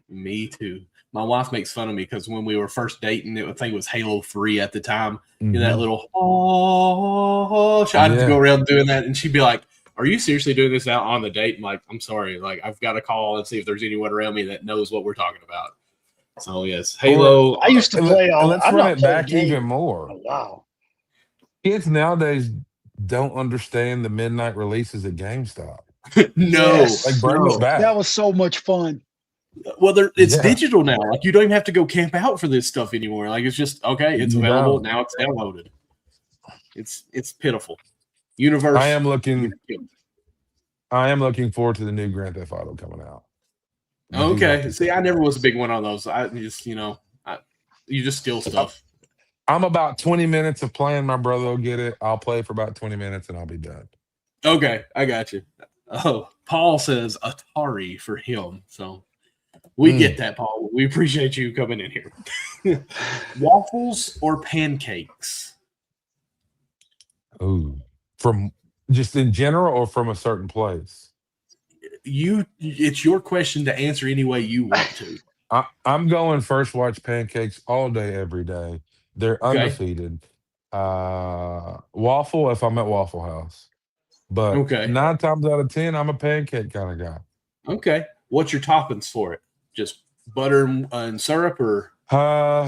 Me too. My wife makes fun of me because when we were first dating, I think it was Halo 3 at the time. That Hmm. little oh, I had to go Yeah. around doing that, and she'd be like, "Are you seriously doing this out on the date?" I'm like, "I'm sorry, like I've got to call and see if there's anyone around me that knows what we're talking about." So yes, Or Halo. I used to play and all. let's I've run not it played a back game even in more. a while. Kids nowadays don't understand the midnight releases at GameStop. No, Like Yes, bring it no. that back. was so much fun. Well, it's Yeah. digital now. Like you don't even have to go camp out for this stuff anymore. Like it's just okay. It's You available don't. now. It's downloaded. It's pitiful. I Universe. am You're looking killed. I am looking forward to the new Grand Theft Auto coming out. You do have Okay. to See, say I never was a yes. big one on those. I just, you just steal I- stuff. I'm about 20 minutes of playing. My brother will get it. I'll play for about 20 minutes and I'll be done. Okay, I got you. Oh, Paul says Atari for him. So we get Mm. that, Paul. We appreciate you coming in here. Waffles or pancakes? Ooh. From just in general or from a certain place? It's your question to answer any way you want to. I'm going first watch pancakes all day, every day. They're Okay. undefeated. Waffle if I'm at Waffle House. But Okay. 9 times out of 10, I'm a pancake kind of guy. Okay. What's your toppings for it? Just butter and syrup or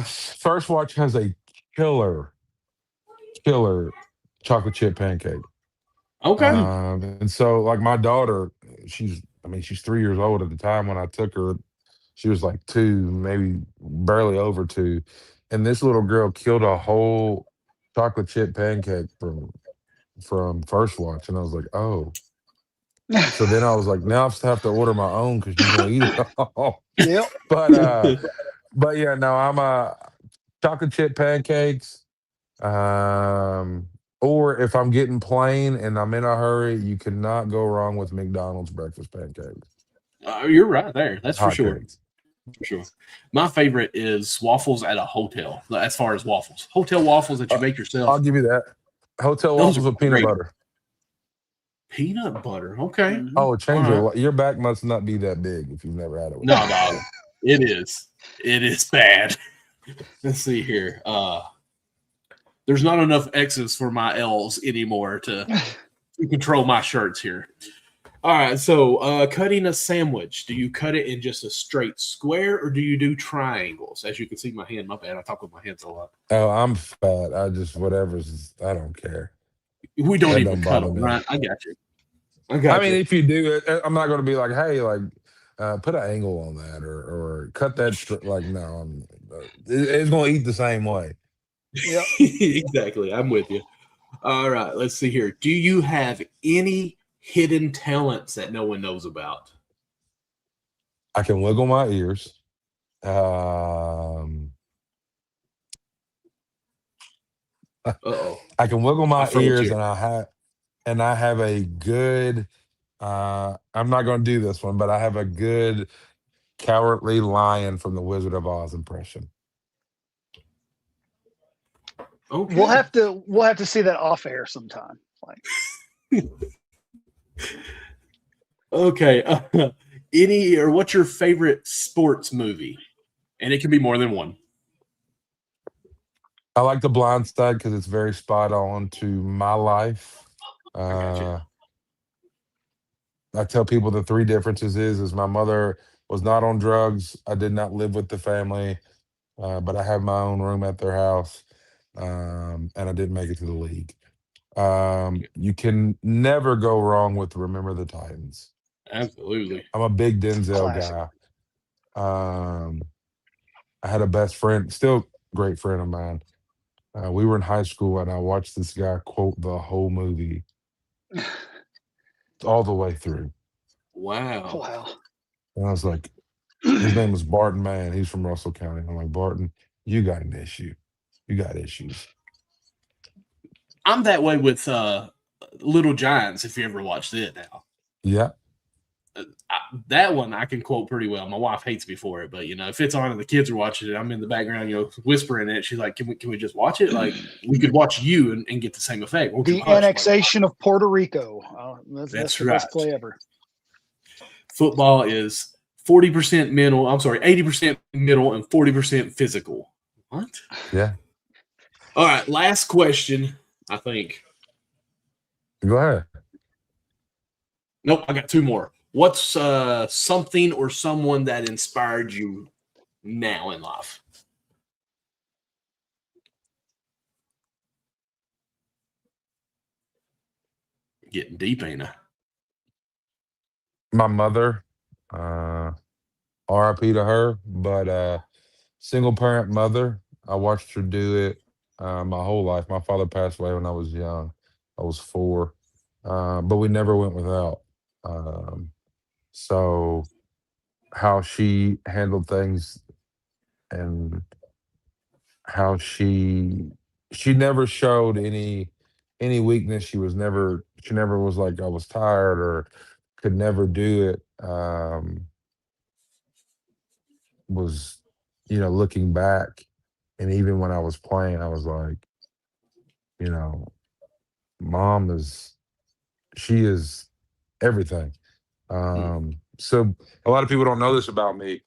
First watch has a killer, killer chocolate chip pancake. okay. And so like my daughter, she's 3 years old at the time when I took her. She was like two, maybe barely over two. And this little girl killed a whole chocolate chip pancake from first watch. And I was like, oh. So then I was like, now I have to order my own because she's gonna eat it all. Yep. But but yeah, no, I'm chocolate chip pancakes. Um, or if I'm getting plain and I'm in a hurry, you cannot go wrong with McDonald's breakfast pancakes, You're right there. That's for sure. hotcakes. For sure. My favorite is waffles at a hotel. As far as waffles, hotel waffles that you Uh, make I'll yourself. give you that. Hotel Those are waffles with peanut great. butter. Peanut butter. Okay. Mhm. Oh, All change right. your back must not be that big if you've never had it with No, peanut dog. butter. It is. It is bad. Let's see here. There's not enough X's for my L's anymore to control my shirts here. All right. So, cutting a sandwich. Do you cut it in just a straight square, or do you do triangles? As you can see, my hand. My bad. I talk with my hands a lot. Oh, I'm fat. I just whatever's. I don't care. We don't That even don't cut bother them, me. right? I got you. I I got mean, you. if you do it, I'm not going to be like, hey, like, put an angle on that or cut that. Like, no, it's going to eat the same way. Yep. Exactly. I'm with you. All right. Let's see here. Do you have any hidden talents that no one knows about? I can wiggle my ears. Um, Uh-oh. I can wiggle I my froze ears, here. and I have a good. I'm not going to do this one, but I have a good cowardly lion from the Wizard of Oz impression. Okay. We'll have to see that off air sometime. Like Okay. Any or what's your favorite sports movie? And it can be more than one. I like The Blind Side because it's very spot on to my life. I got you. Uh, I tell people the three differences is my mother was not on drugs. I did not live with the family, but I have my own room at their house, and I didn't make it to the league. You can never go wrong with Remember the Titans. Absolutely. I'm a big Denzel classic. guy. Um, I had a best friend, still great friend of mine. We were in high school, and I watched this guy quote the whole movie all the way through. Wow. Wow. And I was like, his name was Barton Mann. He's from Russell County. I'm like, Barton, you got an issue. You got issues. I'm that way with Little Giants, if you ever watched it now. Yeah. That one I can quote pretty well. My wife hates me for it, but if it's on and the kids are watching it, I'm in the background, whispering it. She's like, "Can we just watch it? Like we could watch you and get the same effect." Won't you The hush? annexation of Puerto Rico. That's the best right. play ever. Football is 40% mental. I'm sorry, 80% mental and 40% physical. What? Yeah. All right, last question, I think. Go ahead. Nope, I got two more. What's something or someone that inspired you now in life? Getting deep, ain't I? My mother, RIP to her, but single parent mother. I watched her do it my whole life. My father passed away when I was young. I was 4, but we never went without. So how she handled things and how she never showed any weakness. She never was like I was tired or could never do it. Was looking back, and even when I was playing, I was like, you know, mom she is everything. So a lot of people don't know this about me.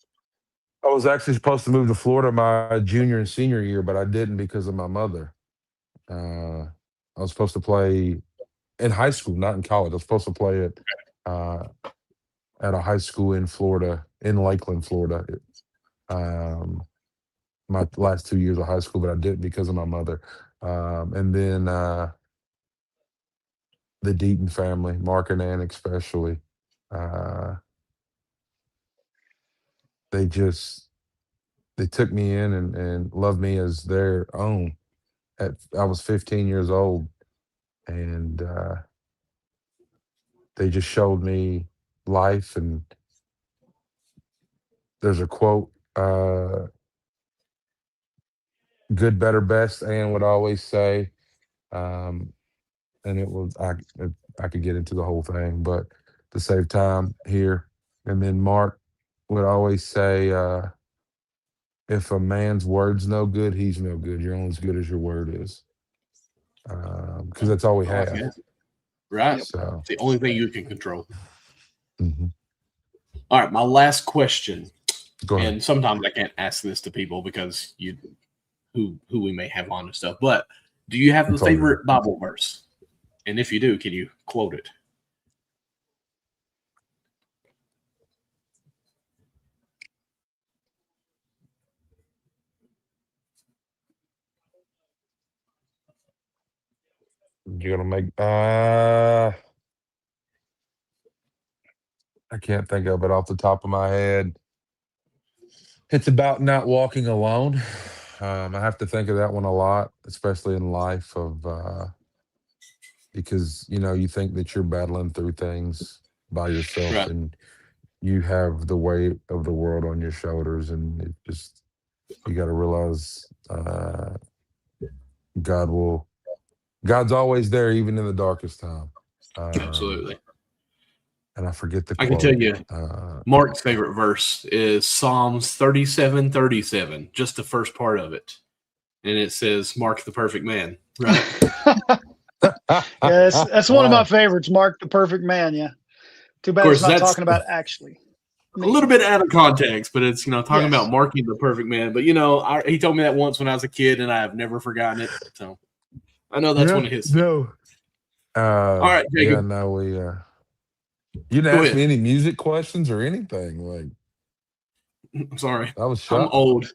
I was actually supposed to move to Florida my junior and senior year, but I didn't because of my mother. I was supposed to play in high school, not in college. I was supposed to play uh, at a high school in Florida, in Lakeland, Florida. My last 2 years of high school, but I didn't because of my mother. And then the Deaton family, Mark and Ann especially, uh, they just they took me in and loved me as their own. I was 15 years old, and they just showed me life. And there's a quote, "Good, better, best." Ann would always say, um, and I could get into the whole thing, but to save time here. And then Mark would always say, "If a man's word's no good, he's no good. You're only as good as your word is," because that's all we I like have. that. Right. So, It's the only thing you can control. mhm. All right, my last question. Go ahead. And sometimes I can't ask this to people because who we may have on and stuff. But do you have a It's all good. favorite Bible verse? And if you do, can you quote it? You're gonna make. I can't think of it off the top of my head. It's about not walking alone. I have to think of that one a lot, especially in life of because you think that you're battling through things by yourself, Right. and you have the weight of the world on your shoulders, and you got to realize God will God's always there even in the darkest time. Absolutely. And I forget the I can quote. tell you Mark's favorite verse is Psalms 37:37, just the first part of it. And it says, "Mark the perfect man." Right. Yeah, that's one of my favorites, Mark the Perfect Man. Yeah. Too bad course, it's not that's talking about actually. a little bit out of context, but it's talking Yes. about marking the perfect man. But he told me that once when I was a kid, and I have never forgotten it. So I know that's one of his. No. All right, Yeah, Jacob. no, you didn't Go ask ahead. me any music questions or anything. Like, I'm sorry. I was I'm shocked. old.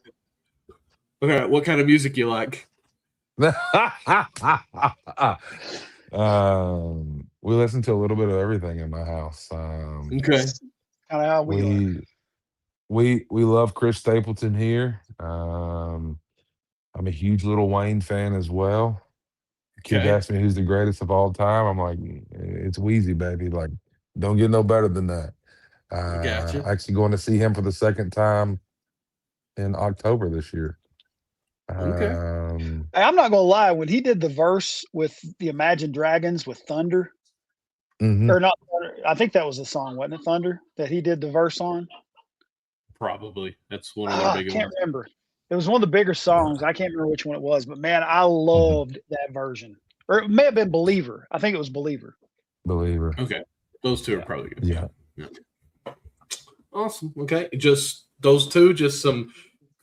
Okay, what kind of music you like? We listen to a little bit of everything in my house. Okay. Kind of how we are. We love Chris Stapleton here. I'm a huge Little Wayne fan as well. Kids Okay. ask me who's the greatest of all time. I'm like, it's Wheezy, baby. Like, don't get no better than that. Gotcha. Actually going to see him for the second time in October this year. Okay. Hey, I'm not gonna lie. When he did the verse with the Imagine Dragons with Thunder, mhm. or not Thunder, I think that was the song, wasn't it? Thunder that he did the verse on. Probably. That's one of their I bigger can't ones. remember. It was one of the bigger songs. Yeah. I can't remember which one it was, but man, I Mhm. loved that version. Or it may have been Believer. I think it was Believer. Believer. Okay. Those two are Yeah. probably good. Yeah. Yeah. Awesome. Okay. Just those two, just some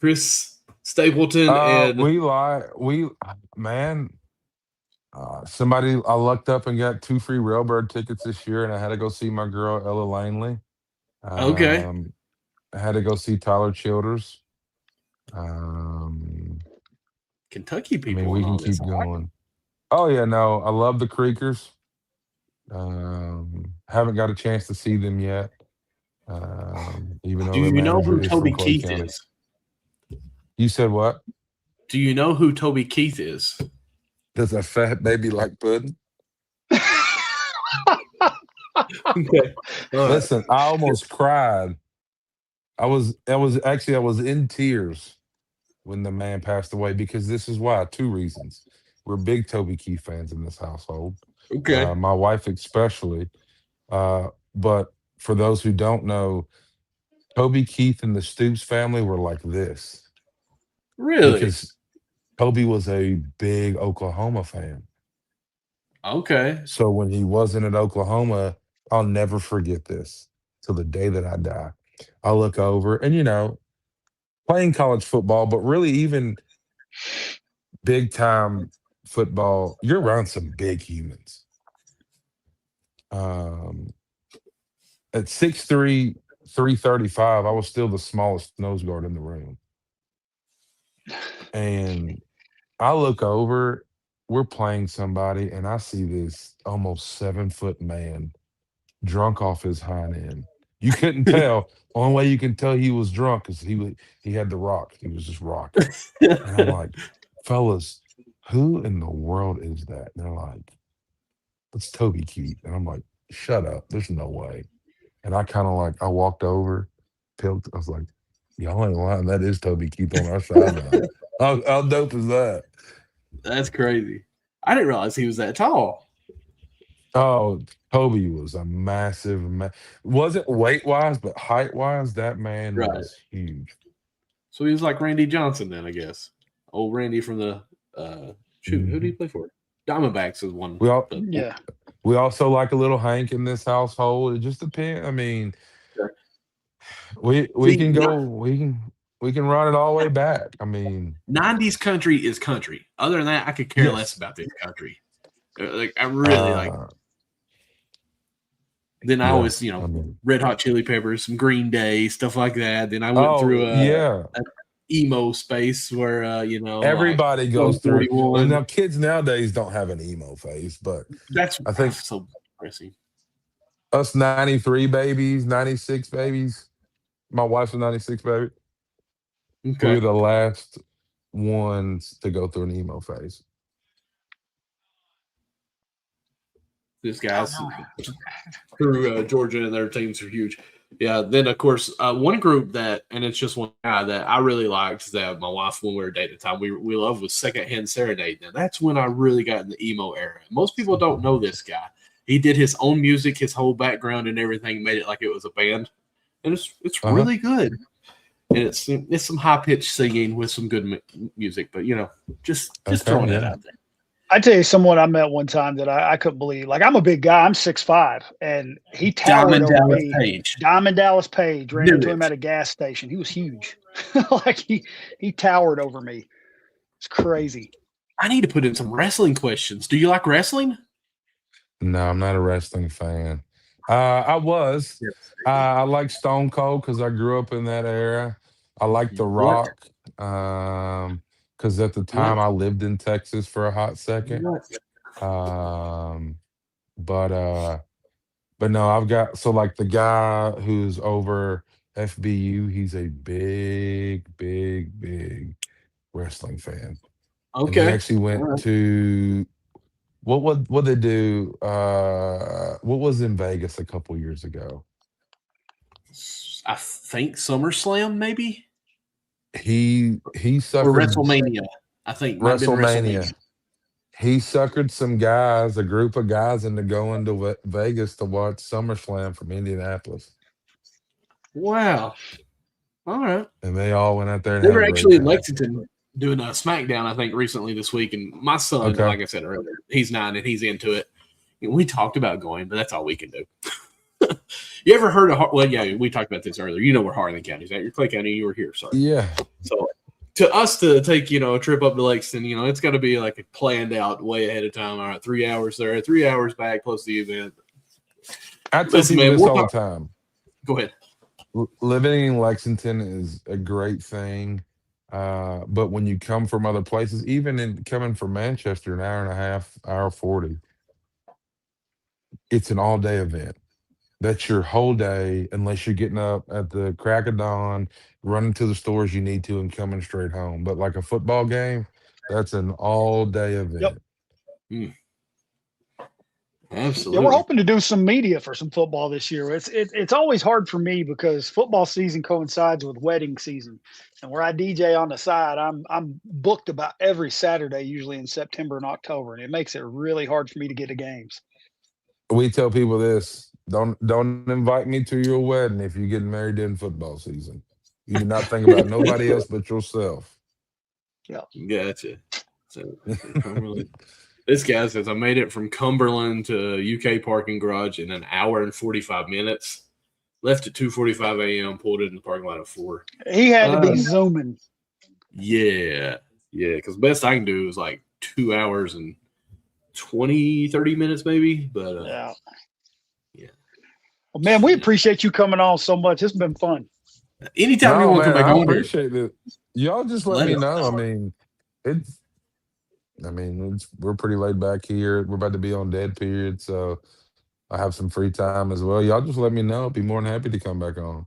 Chris Stapleton and We man, somebody I lucked up and got 2 free Railbird tickets this year, and I had to go see my girl Ella Langley. okay. Um, I had to go see Tyler Childers. Um, Kentucky I mean, people we and can all this. keep I like it. going. Oh yeah, no, I love the Creekers. Haven't got a chance to see them yet. Even though Do their you know manager who is from Toby Clay Keith County. is? You said what? Do you know who Toby Keith is? Does a fat baby like pudding? Okay. All right. Listen, I almost cried. I was in tears when the man passed away because this is why. 2 reasons. We're big Toby Keith fans in this household. Okay. My wife especially. But for those who don't know, Toby Keith and the Stoops family were like this Really? because Toby was a big Oklahoma fan. Okay. So when he wasn't in Oklahoma, I'll never forget this till the day that I die. I look over and, playing college football, but really even big time football, you're around some big humans. Um, at 6'3", 335, I was still the smallest nose guard in the room. And I look over, we're playing somebody, and I see this almost 7-foot man drunk off his hind end. You couldn't tell. Only way you can tell he was drunk is he had the rock. He was just rocking. And I'm like, fellas, who in the world is that? And they're like, it's Toby Keith. And I'm like, shut up. There's no way. And I kind of like, I walked over, pilled. I was like, y'all ain't lying. That is Toby Keith on our sideline. How dope is that? That's crazy. I didn't realize he was that tall. Oh, Toby was a massive, wasn't weight wise, but height wise, that man Right. was huge. So he was like Randy Johnson then, I guess. Old Randy from the shoot, who did he Mhm. play for? Diamondbacks is one. We all But Yeah. we also like a little Hank in this household. It just depends. I mean, we see, can go we can run it all the way back. I mean, 90s country is country. Other than that, I could care less yes. about this country. Like I really like. Uh Then I yeah. always, I mean, Red Hot Chili Peppers, some Green Day, stuff like that. Then I went oh through yeah. a emo space where like Everybody goes Sum through. Well, 41. now kids nowadays don't have an emo phase, but That's I think so depressing. us 93 babies, 96 babies, my wife's a 96 baby. We were Okay, the last ones to go through an emo phase. this Oh guy's no. through Georgia and their teams are huge. Yeah. Then of course one group that, and it's just one guy that I really liked that my wife when we were dating at the time we loved was Secondhand Serenade. Now that's when I really got in the emo era. Most people don't know this guy. He did his own music, his whole background and everything, made it like it was a band, and it's Uh-huh. really good. And it's some high pitched singing with some good music, but just Okay, throwing that yeah. out there. I tell you, someone I met one time that I couldn't believe. Like, I'm a big guy. I'm 6'5", and he towered Diamond over Dallas me. Page. Diamond Dallas Page ran Knew into him it. at a gas station. He was huge. Like he towered over me. It's crazy. I need to put in some wrestling questions. Do you like wrestling? No, I'm not a wrestling fan. I was. I like Stone Cold because I grew up in that era. I like The What? Rock because at the What? time I lived in Texas for a hot second. What? Um, but no, I've got so like the guy who's over FBU. He's a big, big, big wrestling fan. And he Okay. actually went to what they do? What was in Vegas a couple years ago? I think SummerSlam, maybe, He or suckered WrestleMania. I think might have been WrestleMania. WrestleMania. He suckered some guys, a group of guys, into going to Vegas to watch SummerSlam from Indianapolis, Wow. All right. and they all went out there and They had were a great actually in time. Lexington doing a SmackDown, I think, recently this week. And my son, Okay. like I said earlier, he's 9 and he's into it. We talked about going, but that's all we can do. You ever heard of? Well, yeah, we talked about this earlier. You know where Harlan County is at. You're Clay County. You were here, sorry. Yeah. So to us to take a trip up to Lexington, it's got to be like a planned out way ahead of time. All right, 3 hours there, 3 hours back, plus the event. I tell Listen, people man, this all the time. Go ahead. Living in Lexington is a great thing, but when you come from other places, even in coming from Manchester, an hour and a half, hour 40, it's an all-day event. That's your whole day, unless you're getting up at the crack of dawn, running to the stores you need to, and coming straight home. But like a football game, that's an all-day event. Yep. Absolutely. Yeah, we're hoping to do some media for some football this year. It's always hard for me because football season coincides with wedding season, and where I DJ on the side, I'm booked about every Saturday, usually in September and October, and it makes it really hard for me to get to games. We tell people this: don't invite me to your wedding if you're getting married in football season. You do not think about nobody else but yourself. Yeah, gotcha. So this guy says I made it from Cumberland to UK parking garage in an hour and 45 minutes. Left at 2:45 a.m. Pulled it in the parking lot at 4. he had to be zooming. Yeah. Because best I can do is like 2 hours and 30 minutes maybe. But yeah. Well, man, we appreciate you coming on so much. It's been fun. Anytime you want to come back I on appreciate it. Y'all just let me know. We're pretty laid back here. We're about to be on dead period, so I have some free time as well. Y'all just let me know. I'll be more than happy to come back on.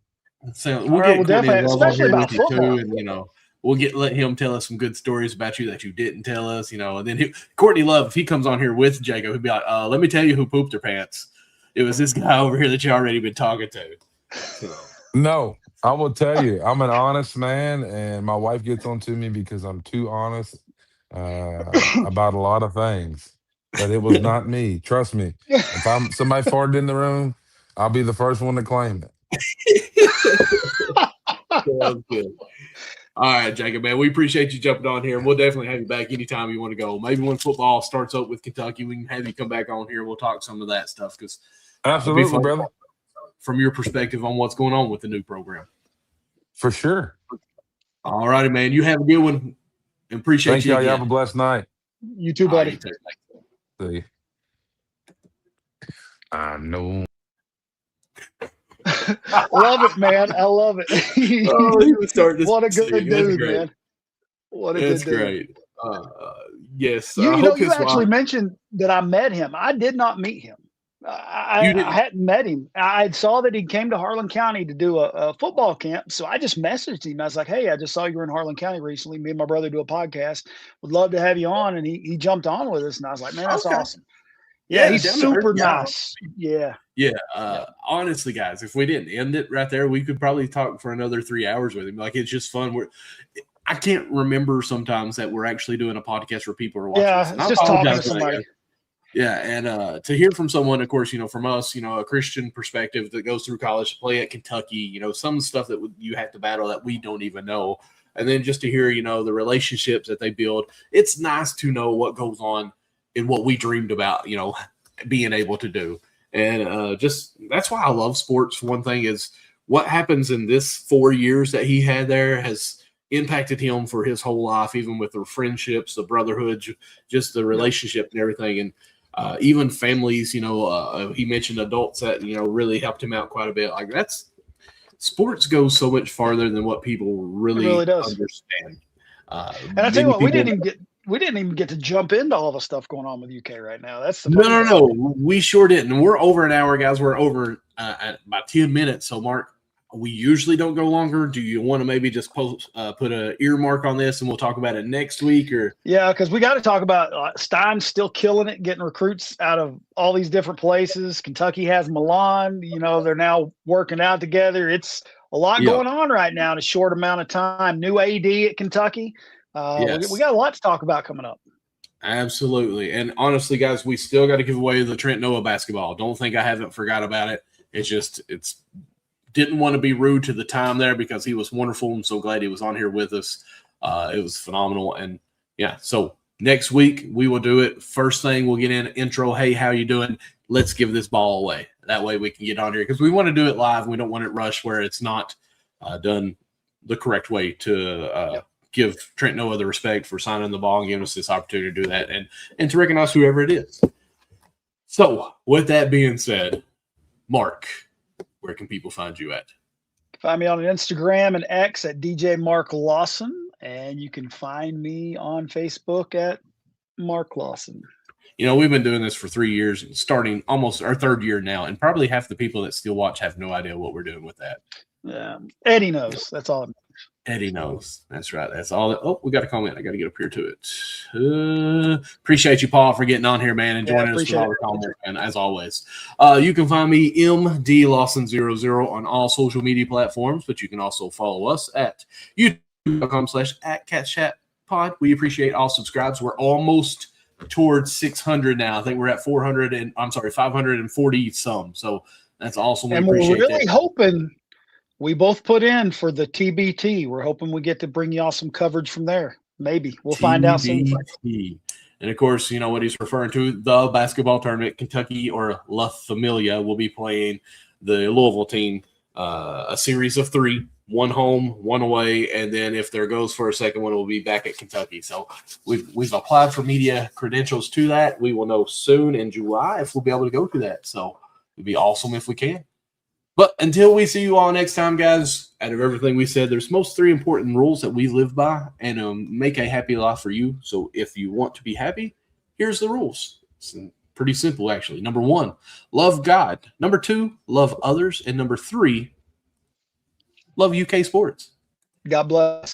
So we'll get definitely, especially about football. Too, and we'll let him tell us some good stories about you that you didn't tell us. And then Courtney Love, if he comes on here with Jacob, he'll be like, "Let me tell you who pooped their pants. It was this guy over here that you already been talking to." So. No, I will tell you, I'm an honest man, and my wife gets on to me because I'm too honest about a lot of things. But it was not me. Trust me. If somebody farted in the room, I'll be the first one to claim it. Sounds good. All right, Jacob, man, we appreciate you jumping on here, and we'll definitely have you back anytime you want to go. Maybe when football starts up with Kentucky, we can have you come back on here. We'll talk some of that stuff because absolutely, brother. From your perspective on what's going on with the new program. For sure. All righty, man. You have a good one. Appreciate Thank you. Thank you. Have a blessed night. You too, buddy. See. I know. Love it, man. I love it. What a good dude, man. What a good dude. Great. Yes. You actually mentioned that I met him. I did not meet him. I hadn't met him. I saw that he came to Harlan County to do a football camp. So I just messaged him. I was like, "Hey, I just saw you were in Harlan County recently. Me and my brother do a podcast. Would love to have you on." And he jumped on with us. And I was like, "Man, that's awesome." Yeah, he's super nice. Yeah. Honestly, guys, if we didn't end it right there, we could probably talk for another 3 hours with him. Like, it's just fun. I can't remember sometimes that we're actually doing a podcast where people are watching. Yeah, it's just talking to somebody. Yeah, and to hear from someone, of course, from us, a Christian perspective that goes through college, to play at Kentucky, some stuff that you have to battle that we don't even know. And then just to hear, the relationships that they build, it's nice to know what goes on in what we dreamed about, being able to do. And just that's why I love sports. For one thing, is what happens in this 4 years that he had there has impacted him for his whole life, even with the friendships, the brotherhood, just the relationship and everything. And even families, he mentioned adults that, really helped him out quite a bit. Like, sports goes so much farther than what people really understand. And I tell you what, we didn't even get to jump into all the stuff going on with UK right now. That's the no. We sure didn't. We're over an hour, guys. We're over at about 10 minutes. So, Mark, We usually don't go longer. Do you want to maybe just put a earmark on this and we'll talk about it next week? Or Yeah, because we got to talk about Stein's still killing it, getting recruits out of all these different places. Kentucky has Milan. They're now working out together. It's a lot going on right now in a short amount of time. New AD at Kentucky. Yes. We got a lot to talk about coming up. Absolutely. And honestly, guys, we still got to give away the Trent Noah basketball. Don't think I haven't forgot about it. It's didn't want to be rude to the time there because he was wonderful. I'm so glad he was on here with us. It was phenomenal. And yeah, so next week we will do it. First thing we'll get in intro. Hey, how you doing? Let's give this ball away. That way we can get on here because we want to do it live. We don't want it rushed where it's not done the correct way to give Trent Noah the respect for signing the ball and giving us this opportunity to do that and to recognize whoever it is. So with that being said, Mark, where can people find you at? Find me on Instagram and X at DJ Mark Lawson, and you can find me on Facebook at Mark Lawson. We've been doing this for 3 years, starting almost our third year now, and probably half the people that still watch have no idea what we're doing with that. Yeah, Eddie knows. That's all. Eddie knows. That's right. That's all. Oh, we got a comment. I got to get up here to it. Appreciate you, Paul, for getting on here, man, and joining us with all the comments, and as always. You can find me, MDLawson00, on all social media platforms, but you can also follow us at youtube.com/@CatChatPod. We appreciate all subscribes. We're almost towards 600 now. I think we're at 540 some. So that's awesome. And we're really hoping. We both put in for the TBT. We're hoping we get to bring y'all some coverage from there. Maybe. We'll find out soon. And, of course, you know what he's referring to, the basketball tournament. Kentucky or La Familia will be playing the Louisville team, a series of 3, one home, one away, and then if there goes for a second one, we'll be back at Kentucky. So we've applied for media credentials to that. We will know soon in July if we'll be able to go to that. So it'd be awesome if we can. But until we see you all next time, guys, out of everything we said, there's most 3 important rules that we live by and make a happy life for you. So if you want to be happy, here's the rules. It's pretty simple, actually. Number 1, love God. Number 2, love others. And number 3, love UK sports. God bless.